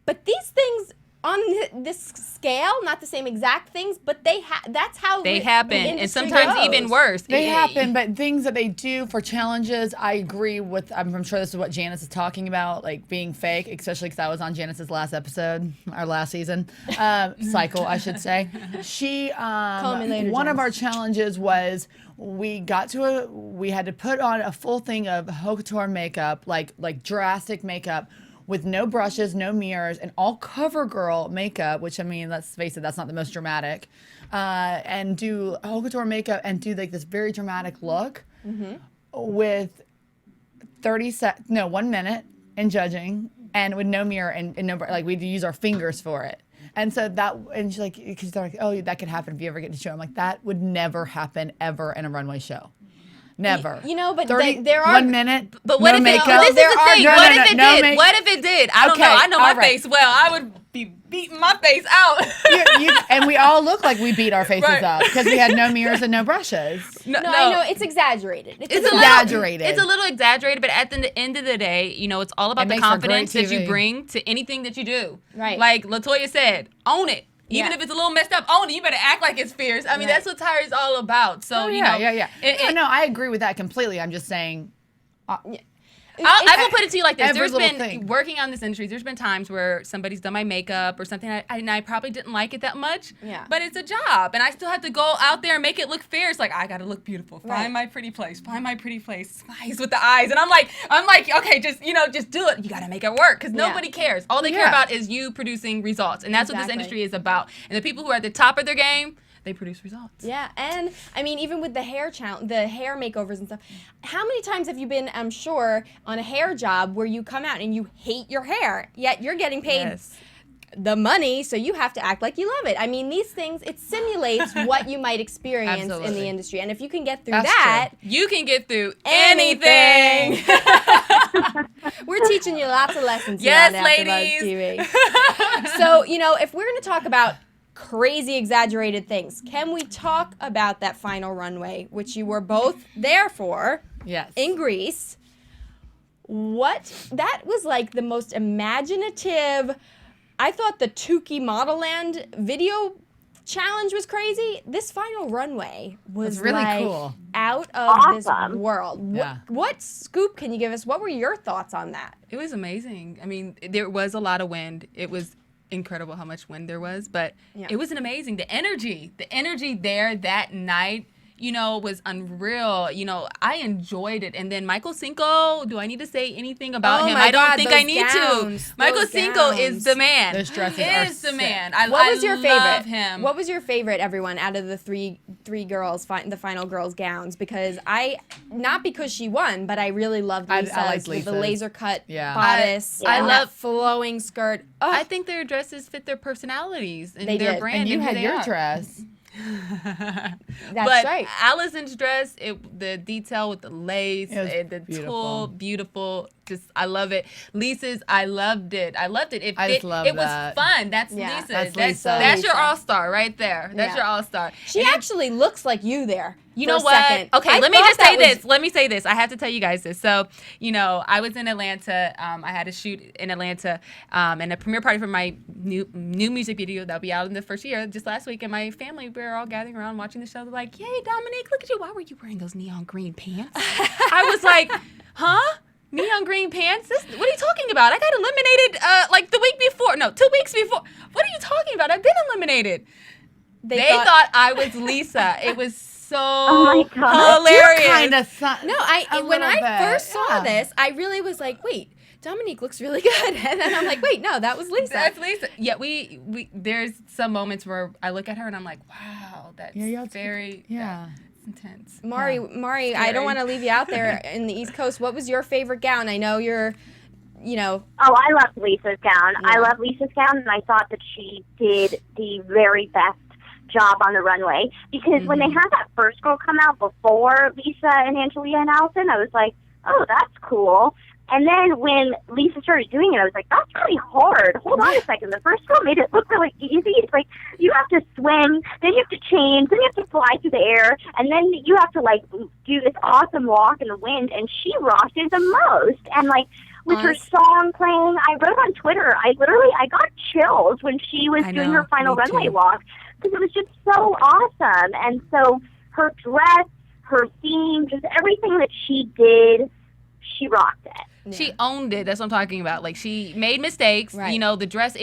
but these things on this scale, not the same exact things, but that's how they the happen, industry and sometimes goes. even worse. They happen, but things that they do for challenges, I agree with. I'm sure this is what Janice is talking about, like being fake, especially because I was on Janice's last episode, our last season, cycle, I should say. She, one of our challenges was we had to put on a full thing of haute couture makeup, like drastic makeup, with no brushes, no mirrors, and all CoverGirl makeup, which, I mean, let's face it, that's not the most dramatic, and do haute couture makeup and do like this very dramatic look with 1 minute in judging and with no mirror and no, like we'd use our fingers for it. And so and she's like, because they're like, oh, that could happen if you ever get to show. I'm like, that would never happen ever in a runway show. Never. You know, but 30, there are 1 minute. But what no if makeup. it? This is the thing. No, What no, if it no did? make- What if it did? I don't know. Okay, I know my all right. face well. I would be beating my face out. And we all look like we beat our faces Right. up because we had no mirrors and no brushes. No, I know it's exaggerated. It's exaggerated. It's a little exaggerated, but at the end of the day, you know, it's all about It the makes for confidence great that you TV. bring to anything that you do. Right. Like LaToya said, own it. Even Yeah. if it's a little messed up, own it. You better act like it's fierce. I mean, Right. that's what Tyra's all about. So, you know. No, I agree with that completely. I'm just saying. I will put it to you like this. Every There's little been, thing. working on this industry, there's been times where somebody's done my makeup or something, and I probably didn't like it that much. Yeah. But it's a job, and I still have to go out there and make it look fierce. Like, I got to look beautiful. Right. Find my pretty place. Find my pretty place. Smize with the eyes. And I'm like, okay, just do it. You got to make it work because nobody cares. All they care about is you producing results. And that's what this industry is about. And the people who are at the top of their game, they produce results. Yeah, and I mean, even with the hair the hair makeovers and stuff, how many times have you been, I'm sure, on a hair job where you come out and you hate your hair, yet you're getting paid the money, so you have to act like you love it. I mean, these things, it simulates what you might experience in the industry, and if you can get through that, you can get through anything. We're teaching you lots of lessons here on AfterBuzz TV. So, you know, if we're going to talk about crazy exaggerated things, can we talk about that final runway, which you were both there for? Yes. In Greece. That was like the most imaginative. I thought the Tukey Model Land video challenge was crazy. This final runway was really like cool. Out of this Awesome. world. Yeah. What scoop can you give us? What were your thoughts on that? It was amazing. I mean, there was a lot of wind. It was incredible how much wind there was, but it was amazing. The energy there that night, you know, was unreal. You know, I enjoyed it. And then Michael Cinco, do I need to say anything about him? My I don't God, think those I need gowns, to. Michael those Cinco gowns. is the man. Those dresses is are the man. sick. I was your love favorite? him. What was your favorite, everyone, out of the three girls, the final girls' gowns? Because not because she won, but I really loved Lisa's, I liked with the Lisa's. laser cut Yeah. bodice. I and love- that flowing skirt. Oh, I think their dresses fit their personalities and They their did. brand. And you who had they your are. dress. that's But right. Allison's dress, the detail with the lace, It was and the beautiful. tulle, beautiful. Just, I love it. Lisa's, I loved it. I just love it that. was fun. That's Yeah. Lisa. That's That's Lisa. your Lisa. all-star right there. That's Yeah. your all-star. She And actually looks like you there. you for know a what? second. Okay, I let me thought just that say was- this. Let me say this. I have to tell you guys this. So, you know, I was in Atlanta. I had a shoot in Atlanta, and a premiere party for my new music video that'll be out in the first year, just last week. And my family, we were all gathering around watching the show. They're like, "Yay, Dominique, look at you! Why were you wearing those neon green pants?" I was like, "Huh? Neon green pants? What are you talking about? I got eliminated like the week before. No, 2 weeks before. What are you talking about? I've been eliminated." They thought I was Lisa. It was so my God. hilarious. Kind of No, when I first saw this, I really was like, wait, Dominique looks really good. And then I'm like, wait, no, that was Lisa. That's Lisa. Yeah, we there's some moments where I look at her and I'm like, wow, that's very intense. Mari, I don't want to leave you out there in the East Coast. What was your favorite gown? I know you're, you know. Oh, I love Lisa's gown. I love Lisa's gown, and I thought that she did the very best job on the runway. Because when they had that first girl come out before Lisa and Angelea and Allison, I was like, oh, that's cool. And then when Lisa started doing it, I was like, that's really hard. Hold on a second. The first girl made it look really easy. It's like you have to swim, then you have to change, then you have to fly through the air, and then you have to, like, do this awesome walk in the wind, and she rocked it the most. And, like, with her song playing, I wrote on Twitter, I got chills when she was doing her final runway walk because it was just so awesome. And so her dress, her theme, just everything that she did, she rocked it. Yeah. She owned it. That's what I'm talking about. Like, she made mistakes. Right. You know, the dress,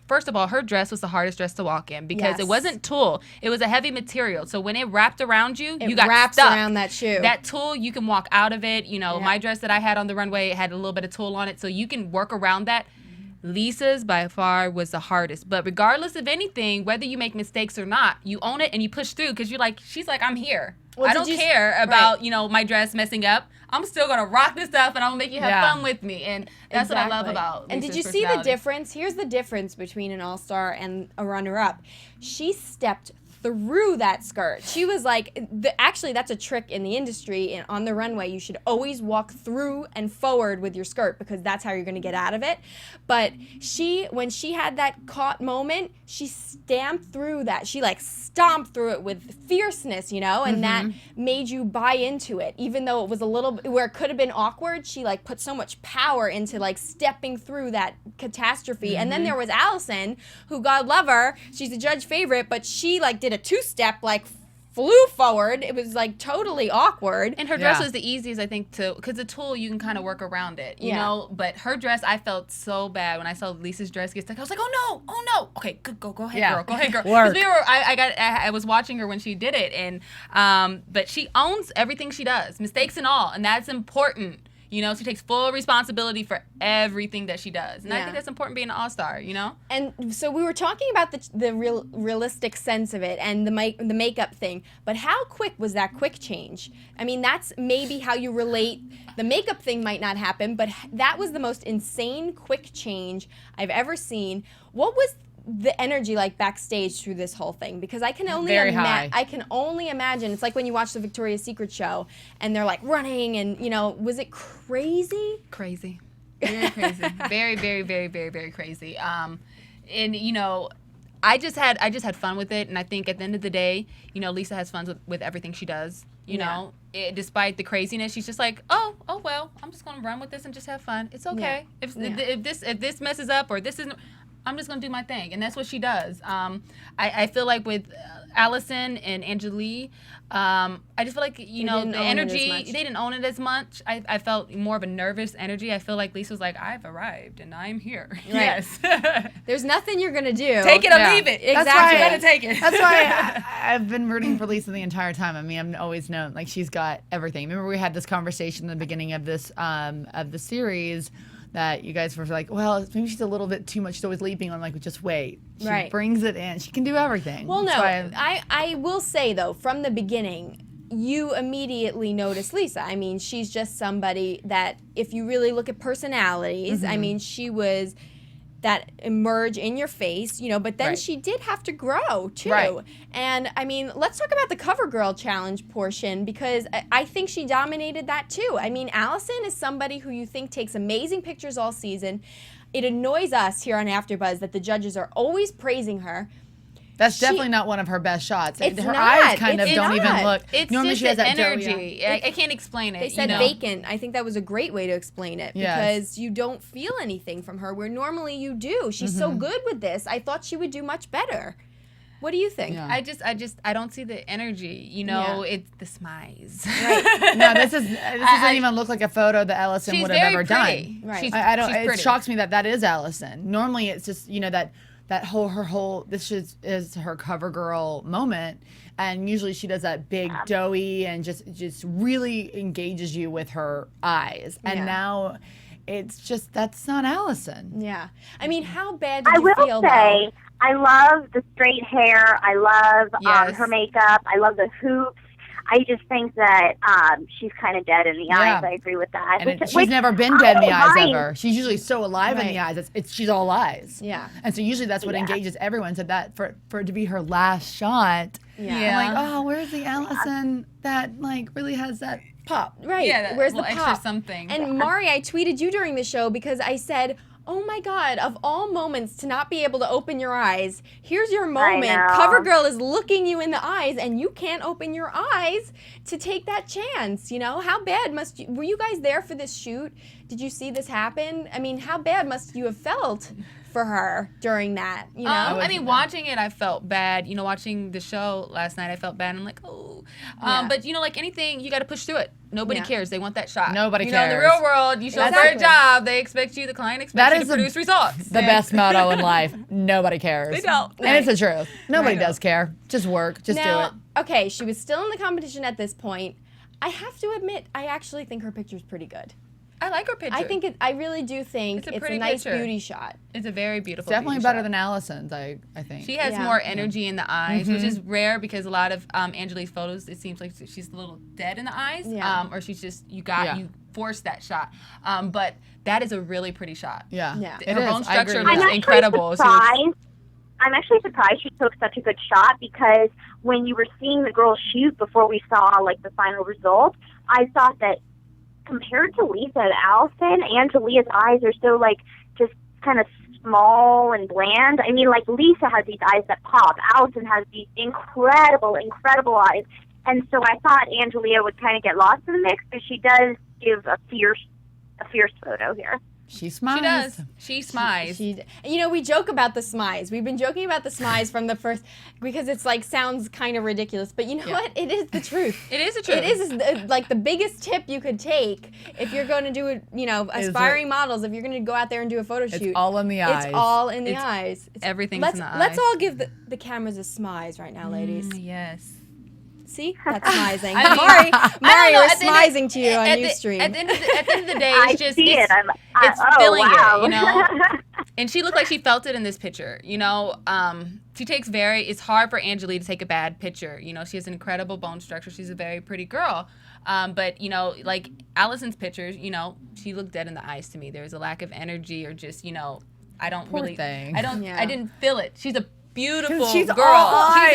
first of all, her dress was the hardest dress to walk in because it wasn't tulle. It was a heavy material. So when it wrapped around you, you got wraps stuck. around that shoe. That tulle, you can walk out of it. You know, my dress that I had on the runway, it had a little bit of tulle on it. So you can work around that. Lisa's by far was the hardest. But regardless of anything, whether you make mistakes or not, you own it and you push through because you're like, she's like, I'm here. Well, I don't care about, you know, my dress messing up. I'm still going to rock this stuff and I'm going to make you have fun with me. And that's what I love about And Lisa's did you see the personality. difference? Here's the difference between an all-star and a runner-up. She stepped through that skirt. She was like, actually, that's a trick in the industry. And on the runway, you should always walk through and forward with your skirt because that's how you're going to get out of it. But when she had that caught moment, she stamped through that. She like stomped through it with fierceness, you know, and that made you buy into it. Even though it was a little, where it could have been awkward, she like put so much power into like stepping through that catastrophe. And then there was Allison, who, God love her, she's a judge favorite, but she like did a two-step, like flew forward. It was like totally awkward. And her dress was the easiest, I think, because the tulle, you can kind of work around it, you know? But her dress, I felt so bad when I saw Lisa's dress get stuck. I was like, oh no. Okay, good, go ahead, girl. Go ahead, girl. Because I was watching her when she did it, and but she owns everything she does, mistakes and all, and that's important. You know, she takes full responsibility for everything that she does. And I think that's important being an all-star, you know? And so we were talking about the realistic sense of it and the makeup thing. But how quick was that quick change? I mean, that's maybe how you relate. The makeup thing might not happen, but that was the most insane quick change I've ever seen. What was the energy like backstage through this whole thing? Because I can only imagine. It's like when you watch the Victoria's Secret show and they're like running and, you know, was it crazy? Crazy. Very crazy. Very, very, very, very, very crazy. And, you know, I just had fun with it, and I think at the end of the day, you know, Lisa has fun with everything she does. You know, despite the craziness, she's just like, oh well, I'm just gonna run with this and just have fun. It's okay. If this messes up or this isn't, I'm just gonna do my thing, and that's what she does. I feel like with Allison and Angelea, I just feel like, you know, the energy, they didn't own it as much. I felt more of a nervous energy. I feel like Lisa was like, I've arrived and I'm here. Right. Yes. There's nothing you're gonna do. Take it or leave it. Exactly. You gotta take it. That's why I've been rooting for Lisa the entire time. I mean, I've always known like she's got everything. Remember we had this conversation in the beginning of this of the series that you guys were like, well, maybe she's a little bit too much. She's always leaping. I'm like, just wait. She brings it in. She can do everything. Well, no, I will say, though, from the beginning, you immediately notice Lisa. I mean, she's just somebody that, if you really look at personalities, I mean, she was that emerge in your face, you know, but then she did have to grow, too. Right. And, I mean, let's talk about the CoverGirl challenge portion, because I think she dominated that, too. I mean, Allison is somebody who you think takes amazing pictures all season. It annoys us here on AfterBuzz that the judges are always praising her. That's definitely not one of her best shots. Her eyes kind of don't even look. It's normally just she has that energy. I can't explain it. They said vacant. I think that was a great way to explain it because you don't feel anything from her where normally you do. She's so good with this. I thought she would do much better. What do you think? Yeah. I don't see the energy. You know, it's the smize. Right. No, this doesn't even look like a photo that Allison would have ever done. Right. It shocks me that is Allison. Normally, it's just that whole this is her CoverGirl moment, and usually she does that big doughy and just really engages you with her eyes, and now it's just that's not Allison. Yeah, I mean, how bad did you feel? I will say, I love the straight hair. I love her makeup. I love the hoops. I just think that she's kind of dead in the eyes. I agree with that. And she's never been dead in the eyes ever. She's usually so alive in the eyes. She's all eyes. Yeah. And so usually that's what engages everyone. So that for it to be her last shot, I'm like, oh, where's the Allison that like really has that pop? Right. Yeah, where's the pop? Extra something. And Mari, I tweeted you during the show because I said, oh my God, of all moments to not be able to open your eyes, here's your moment. CoverGirl is looking you in the eyes and you can't open your eyes to take that chance, you know? How bad were you guys there for this shoot? Did you see this happen? I mean, how bad must you have felt for her during that, you know? I mean, watching it, I felt bad. You know, watching the show last night, I felt bad. I'm like, oh. But, you know, like anything, you got to push through it. Nobody cares. They want that shot. Nobody cares. You know, in the real world, you show up for a job, they expect you, the client expects you to produce results. The best motto in life. Nobody cares. They don't. And it's the truth. Nobody does care. Just work. Just do it. Okay, she was still in the competition at this point. I have to admit, I actually think her picture's pretty good. I like her picture. I really do think it's a nice beauty shot. It's a very beautiful definitely beauty better shot. than Allison's, I think. She has more energy in the eyes, which is rare because a lot of Angelea's photos, it seems like she's a little dead in the eyes, or she's just, you forced that shot. But that is a really pretty shot. Yeah. Her bone structure looks incredible. I'm actually surprised she took such a good shot, because when you were seeing the girls shoot before we saw like the final result, I thought that compared to Lisa and Allison, Angelia's eyes are so like just kind of small and bland. I mean, like Lisa has these eyes that pop. Allison has these incredible eyes. And so I thought Angelea would kind of get lost in the mix, but she does give a fierce photo here. She smiles. She does. She smize. You know, we joke about the smize. We've been joking about the smize from the first, because it's like sounds kind of ridiculous. But you know what? It is the truth. It is the truth. It is like the biggest tip you could take if you're going to do it. You know, aspiring models. If you're going to go out there and do a photo shoot, it's all in the eyes. It's all in the eyes. Everything's in the eyes. Let's all give the cameras a smize right now, ladies. Yes. See? That's smizing. Mari is smizing to you on Ustream. At the end of the day, it's just it's feeling wow. it, you know? And she looked like she felt it in this picture, you know? It's hard for Angelea to take a bad picture. You know, she has an incredible bone structure. She's a very pretty girl. But, you know, like Allison's pictures, you know, she looked dead in the eyes to me. There was a lack of energy, or just, you know, I didn't feel it. She's a beautiful girl. She's a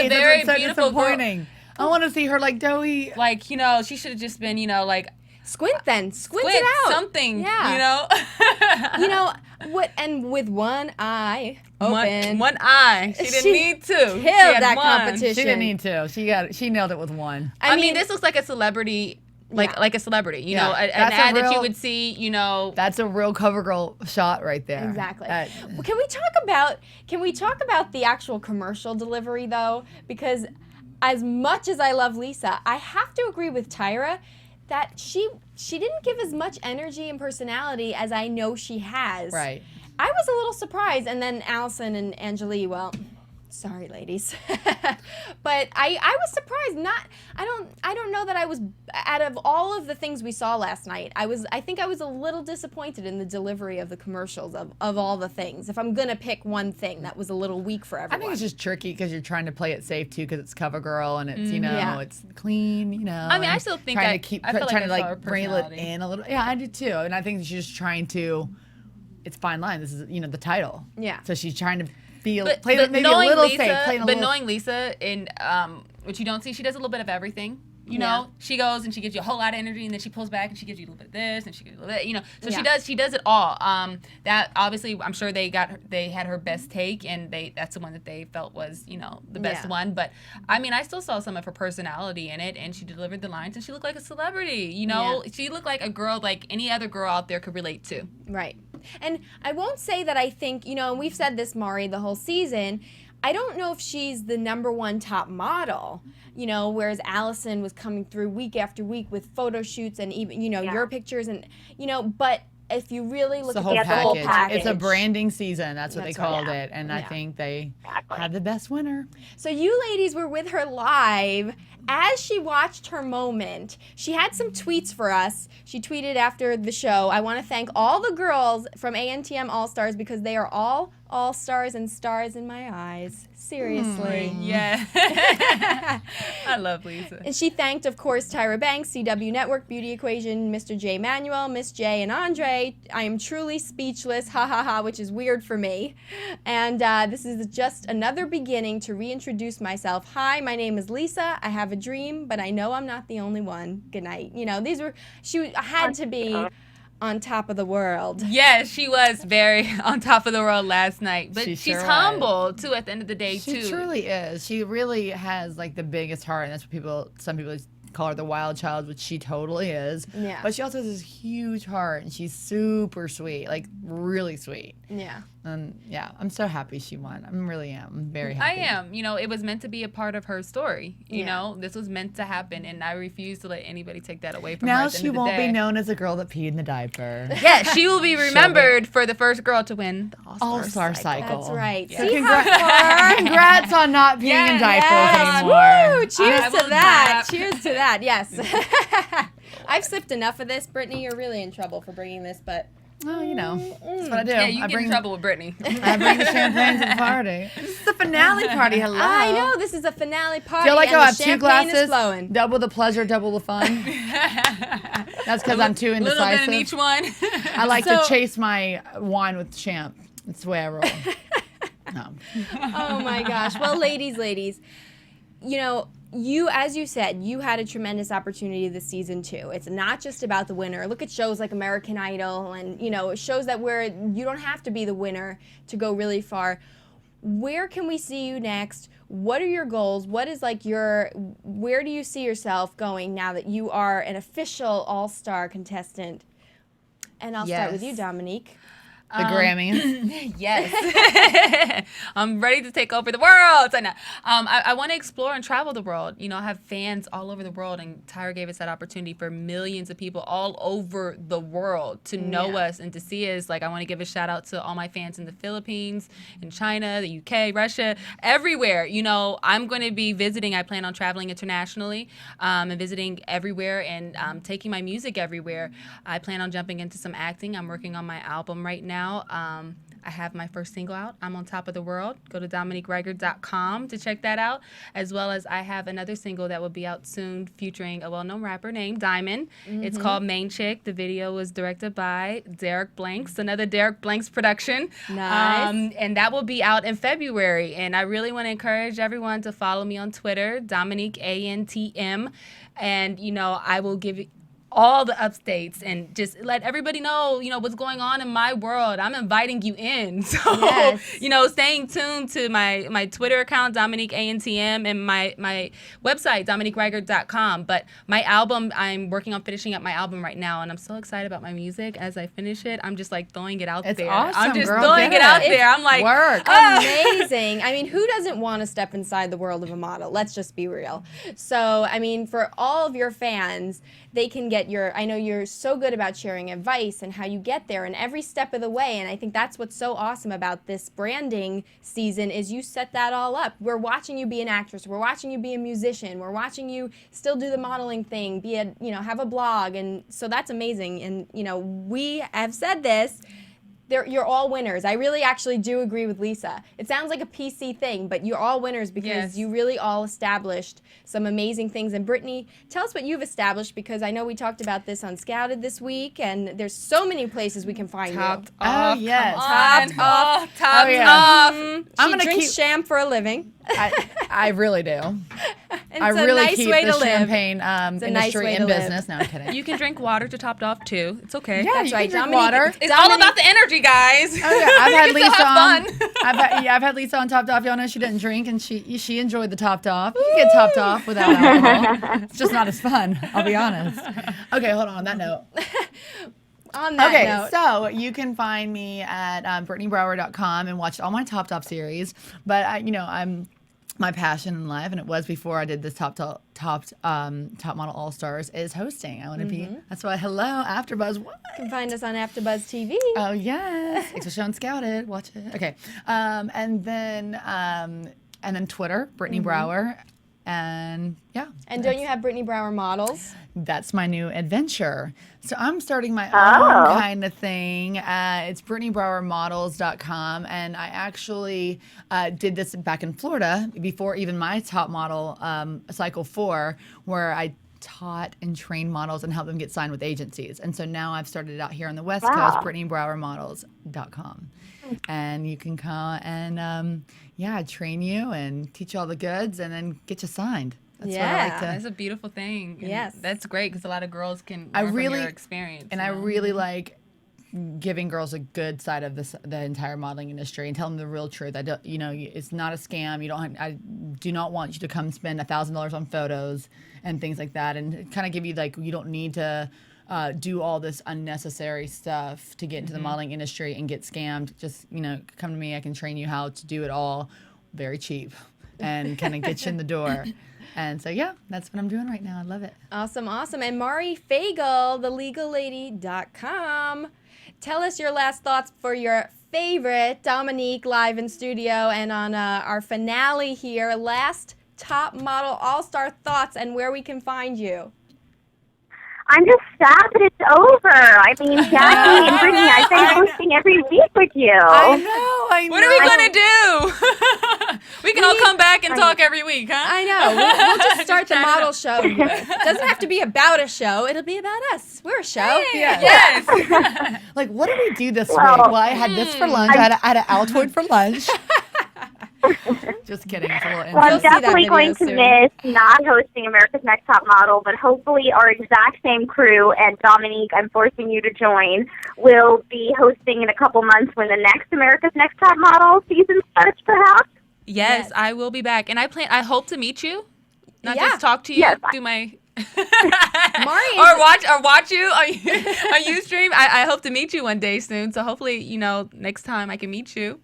very beautiful girl. I want to see her like doughy. Like, you know, she should have just been, you know, like squint it out. Something, you know. You know what? And with one eye open, one eye. She didn't need to. Killed that competition. She didn't need to. She nailed it with one. I mean, this looks like a celebrity. Like a celebrity, you know, an ad that you would see, you know. That's a real CoverGirl shot right there. Exactly. Well, can we talk about the actual commercial delivery though? Because as much as I love Lisa, I have to agree with Tyra that she didn't give as much energy and personality as I know she has. Right. I was a little surprised, and then Allison and Angelea, well, sorry, ladies. But I was surprised. I don't know that I was, out of all of the things we saw last night, I think I was a little disappointed in the delivery of the commercials of all the things. If I'm gonna pick one thing that was a little weak for everyone. I think it's just tricky because you're trying to play it safe too, because it's CoverGirl and it's, you know, it's clean, you know. I mean, I still think trying to reel it in a little. Yeah, I do too. And I think she's just trying to. It's fine line. This is, you know, the title. Yeah. So she's trying to play it maybe a little safe. Knowing Lisa, in what you don't see, she does a little bit of everything. You know, she goes and she gives you a whole lot of energy, and then she pulls back and she gives you a little bit of this and she gives you a little bit, you know. So she does it all. That obviously, I'm sure they had her best take, and that's the one that they felt was, you know, the best one. But I mean, I still saw some of her personality in it, and she delivered the lines, and she looked like a celebrity. You know, she looked like a girl like any other girl out there could relate to. Right. And I won't say that I think, you know, and we've said this, Mari, the whole season, I don't know if she's the #1 top model, you know, whereas Allison was coming through week after week with photo shoots and even, you know, your pictures and, you know, but if you really look at the whole package. It's a branding season. That's what they called it. And I think they had the best winner. So you ladies were with her live. As she watched her moment, she had some tweets for us. She tweeted after the show, "I want to thank all the girls from ANTM All-Stars because they are all All-Stars and stars in my eyes." Seriously. Yeah. I love Lisa. And she thanked, of course, Tyra Banks, CW Network, Beauty Equation, Mr. J. Manuel, Miss J, and Andre. "I am truly speechless, ha ha ha," which is weird for me. And "this is just another beginning to reintroduce myself. Hi, my name is Lisa. I have a dream, but I know I'm not the only one. Good night." You know, she had to be on top of the world. Yes, she was very on top of the world last night. But she's humble, too, at the end of the day, too. She truly is. She really has, like, the biggest heart, and that's what some people call her the wild child, which she totally is. Yeah. But she also has this huge heart, and she's super sweet, like, really sweet. Yeah. And, yeah, I'm so happy she won. I really am. I'm very happy. I am. You know, it was meant to be a part of her story. You know, this was meant to happen, and I refuse to let anybody take that away from her. Now she won't be known as a girl that peed in the diaper. Yeah, she will be remembered for the first girl to win the All-Star Cycle. That's right. Yeah. So congrats on not peeing in diapers anymore. Woo! Cheers to that. Cheers to that. Yes. I've sipped enough of this, Brittany. You're really in trouble for bringing this, but... Oh, you know, that's what I do. Yeah, you get in trouble with Brittany. I bring the champagne to the party. This is the finale party. Hello. I know, this is a finale party. Feel like and I have the 2 glasses. Flowing. Double the pleasure, double the fun. That's because I'm too indecisive. Little bit in each one. I like to chase my wine with champ. That's the way I roll. No. Oh my gosh. Well, ladies, you know, as you said, you had a tremendous opportunity this season too. It's not just about the winner. Look at shows like American Idol and, you know, shows that where you don't have to be the winner to go really far. Where can we see you next? What are your goals? What is like where do you see yourself going now that you are an official all-star contestant? And I'll start with you, Dominique. The Grammys. Yes. I'm ready to take over the world. I want to explore and travel the world. You know, I have fans all over the world, and Tyra gave us that opportunity for millions of people all over the world to know us and to see us. Like, I want to give a shout out to all my fans in the Philippines, in China, the UK, Russia, everywhere. You know, I'm going to be visiting. I plan on traveling internationally and visiting everywhere and taking my music everywhere. I plan on jumping into some acting. I'm working on my album right now. I have my first single out. I'm on top of the world. Go to DominiqueReighard.com to check that out. As well as I have another single that will be out soon featuring a well-known rapper named Diamond. Mm-hmm. It's called Main Chick. The video was directed by Derek Blanks, another Derek Blanks production. Nice. And that will be out in February. And I really want to encourage everyone to follow me on Twitter, Dominique ANTM. And, you know, I will give all the updates and just let everybody know, you know, what's going on in my world. I'm inviting you in. So, you know, staying tuned to my Twitter account, Dominique ANTM, and my website, DominiqueReighard.com. But my album, I'm working on finishing up my album right now, and I'm so excited about my music. As I finish it, I'm just like throwing it out there. Awesome, I'm just girl, throwing it out there. I'm like, work. Amazing. I mean, who doesn't want to step inside the world of a model? Let's just be real. So, I mean, for all of your fans, they can get I know you're so good about sharing advice and how you get there and every step of the way. And I think that's what's so awesome about this branding season is you set that all up. We're watching you be an actress. We're watching you be a musician. We're watching you still do the modeling thing, have a blog. And so that's amazing. And, you know, we have said this. You're all winners. I really actually do agree with Lisa. It sounds like a PC thing, but you're all winners because you really all established some amazing things. And Brittany, tell us what you've established because I know we talked about this on Scouted this week, and there's so many places we can find you. Topped off. Oh, yes. Topped off. She drinks sham for a living. I really do. I really keep the champagne industry in business. No, I'm kidding. You can drink water to topped off too. It's okay. Yeah, that's right. Dominique, water. It's all about the energy, guys. Oh yeah, I've had Lisa on. I've had Lisa on Topped Off. Y'all know she didn't drink, and she enjoyed the Topped Off. You can get topped off without alcohol. It's just not as fun. I'll be honest. Okay, hold on that note. On that note. So you can find me at BrittanyBrower.com and watch all my Topped Off series. But I'm my passion in life, and it was before I did this top model all stars, is hosting. I want to be. That's why AfterBuzz. What? You can find us on AfterBuzz TV. Oh yes, especially on Scouted. Watch it. Okay, and then Twitter, Brittany Brower. And And don't you have Brittany Brower Models? That's my new adventure. So I'm starting my own kind of thing. It's BrittanyBrowerModels.com. And I actually did this back in Florida before even my top model cycle 4, where I taught and trained models and helped them get signed with agencies. And so now I've started it out here on the West Coast, BrittanyBrowerModels.com. And you can come and train you and teach you all the goods and then get you signed. That's what I like to. That's a beautiful thing. And yes. That's great because a lot of girls can learn from your experience. And I really like giving girls a good side of the entire modeling industry and tell them the real truth. It's not a scam. I do not want you to come spend $1,000 on photos and things like that, and kind of give you you don't need to do all this unnecessary stuff to get into the modeling industry and get scammed. Just come to me. I can train you how to do it all very cheap and kind of get you in the door. And so, that's what I'm doing right now. I love it. Awesome. And Mari Fagel, thelegallady.com. Tell us your last thoughts for your favorite Dominique live in studio and on our finale here. Last top model all-star thoughts and where we can find you. I'm just sad that it's over. I mean, Jackie and Brittany, I've been hosting every week with you. I know. What are we going to do? We can all come back and talk every week, huh? I know. We'll just start the model show. It doesn't have to be about a show. It'll be about us. We're a show. Hey, yes. What did we do this week? Well, I had this for lunch. I had an Altoid for lunch. Just kidding. It's a little Well, I'm definitely going to miss not hosting America's Next Top Model, but hopefully our exact same crew, and Dominique, I'm forcing you to join, will be hosting in a couple months when the next America's Next Top Model season starts, perhaps. Yes, I will be back. And I hope to meet you, not just talk to you, do my... or watch you on Ustream. I hope to meet you one day soon. So hopefully, next time I can meet you.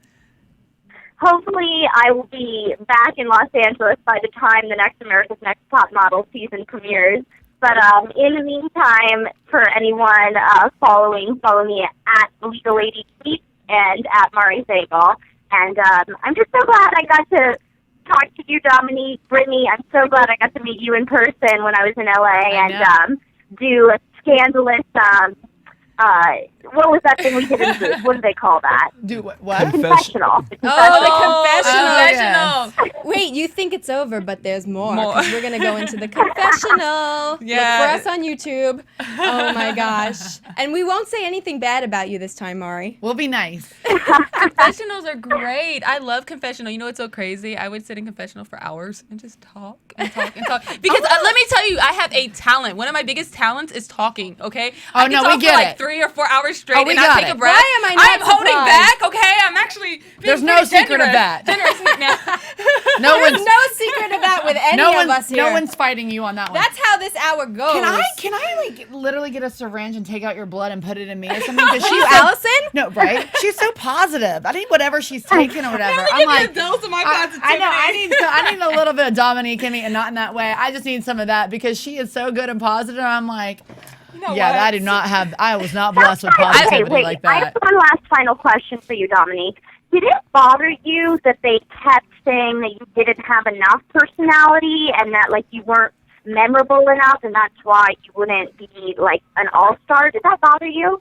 Hopefully, I will be back in Los Angeles by the time the next America's Next Top Model season premieres. But in the meantime, for anyone follow me at Legal Lady Tweet and at Mari Fagel. And I'm just so glad I got to talk to you, Dominique, Brittany. I'm so glad I got to meet you in person when I was in LA and do a scandalous. What was that thing we did in booth? What do they call that? Do what? Confessional. The confessional. Confessional. Wait, you think it's over, but there's more. 'Cause we're gonna go into the confessional. Yeah. Look for us on YouTube. Oh my gosh! And we won't say anything bad about you this time, Mari. We'll be nice. Confessionals are great. I love confessional. You know what's so crazy? I would sit in confessional for hours and just talk and talk and talk. Because let me tell you, I have a talent. One of my biggest talents is talking. Okay. I can talk we get for like it. 3 or 4 hours straight and we not got take it. a breath. Why am I not I'm holding surprised? back. Okay. I'm actually. There's no secret of that. Generous now. There's no secret of that with any of us here. No one's fighting you on that one. That's how this hour goes. Can I like literally get a syringe and take out your blood and put it in me or something? Because she's Allison? No, right? She's so positive. I need whatever she's taking or whatever. I'm like, a dose of my positivity. I know. I need a little bit of Dominique in me, and not in that way. I just need some of that because she is so good and positive. I'm like, I was not blessed with positivity like that. I have one last final question for you, Dominique. Did it bother you that they kept saying that you didn't have enough personality and that like you weren't memorable enough, and that's why you wouldn't be like an all-star? Did that bother you?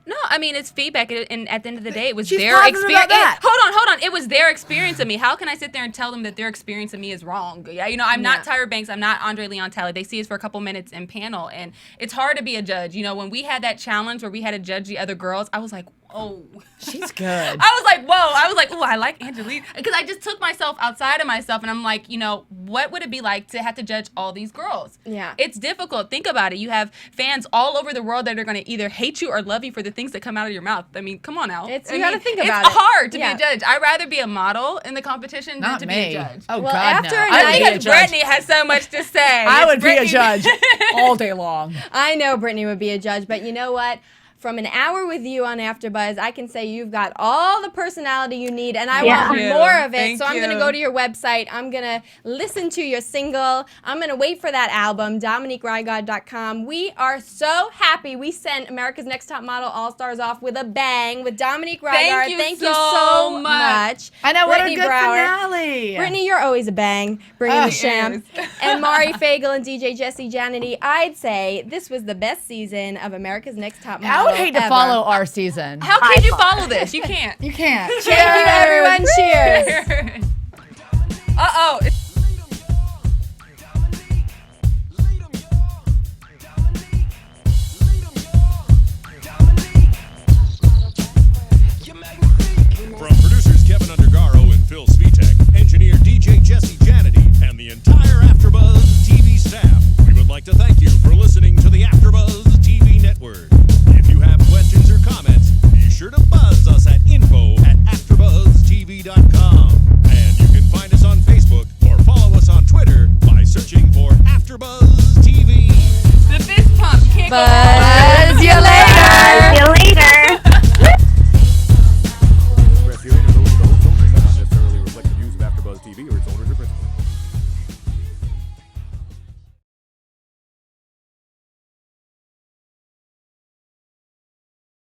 No, I mean, it's feedback, and at the end of the day, it was She's their positive experience. about that. Hold on. It was their experience of me. How can I sit there and tell them that their experience of me is wrong? Yeah, I'm not Tyra Banks. I'm not Andre Leon Talley. They see us for a couple minutes in panel, and it's hard to be a judge. When we had that challenge where we had to judge the other girls, I was like, oh. She's good. I was like, whoa. I was like, oh, I like Angelea. Because I just took myself outside of myself, and I'm like, what would it be like to have to judge all these girls? Yeah. It's difficult. Think about it. You have fans all over the world that are going to either hate you or love you for the things that come out of your mouth. I mean, come on now. You got to think about it. It's hard to be a judge. I'd rather be a model in the competition than to be a judge. Oh, well, God, after no. I think Brittany has so much to say. I would be a judge all day long. I know Brittany would be a judge, but you know what? From an hour with you on AfterBuzz, I can say you've got all the personality you need, and I want more of it. So I'm going to go to your website. I'm going to listen to your single. I'm going to wait for that album, DominiqueReighard.com. We are so happy. We sent America's Next Top Model All-Stars off with a bang with Dominique Reighard. Thank you so much. I know, Brittany what a good Brower. finale. Brittany, you're always a bang, bringing the sham. And Mari Fagel and DJ Jesse Janity, I'd say this was the best season of America's Next Top Model. I would hate to follow our season. How can you follow this? You can't. You can't. Thank you, everyone. Cheers. Uh-oh. From producers Kevin Undergaro and Phil Svitek, engineer DJ Jesse Janity, and the entire AfterBuzz TV staff, we would like to thank you for listening to the AfterBuzz TV network. If you have questions or comments, be sure to buzz us at info@AfterBuzzTV.com. And you can find us on Facebook or follow us on Twitter by searching for AfterBuzz TV. The fist pump. Can't go Buzz your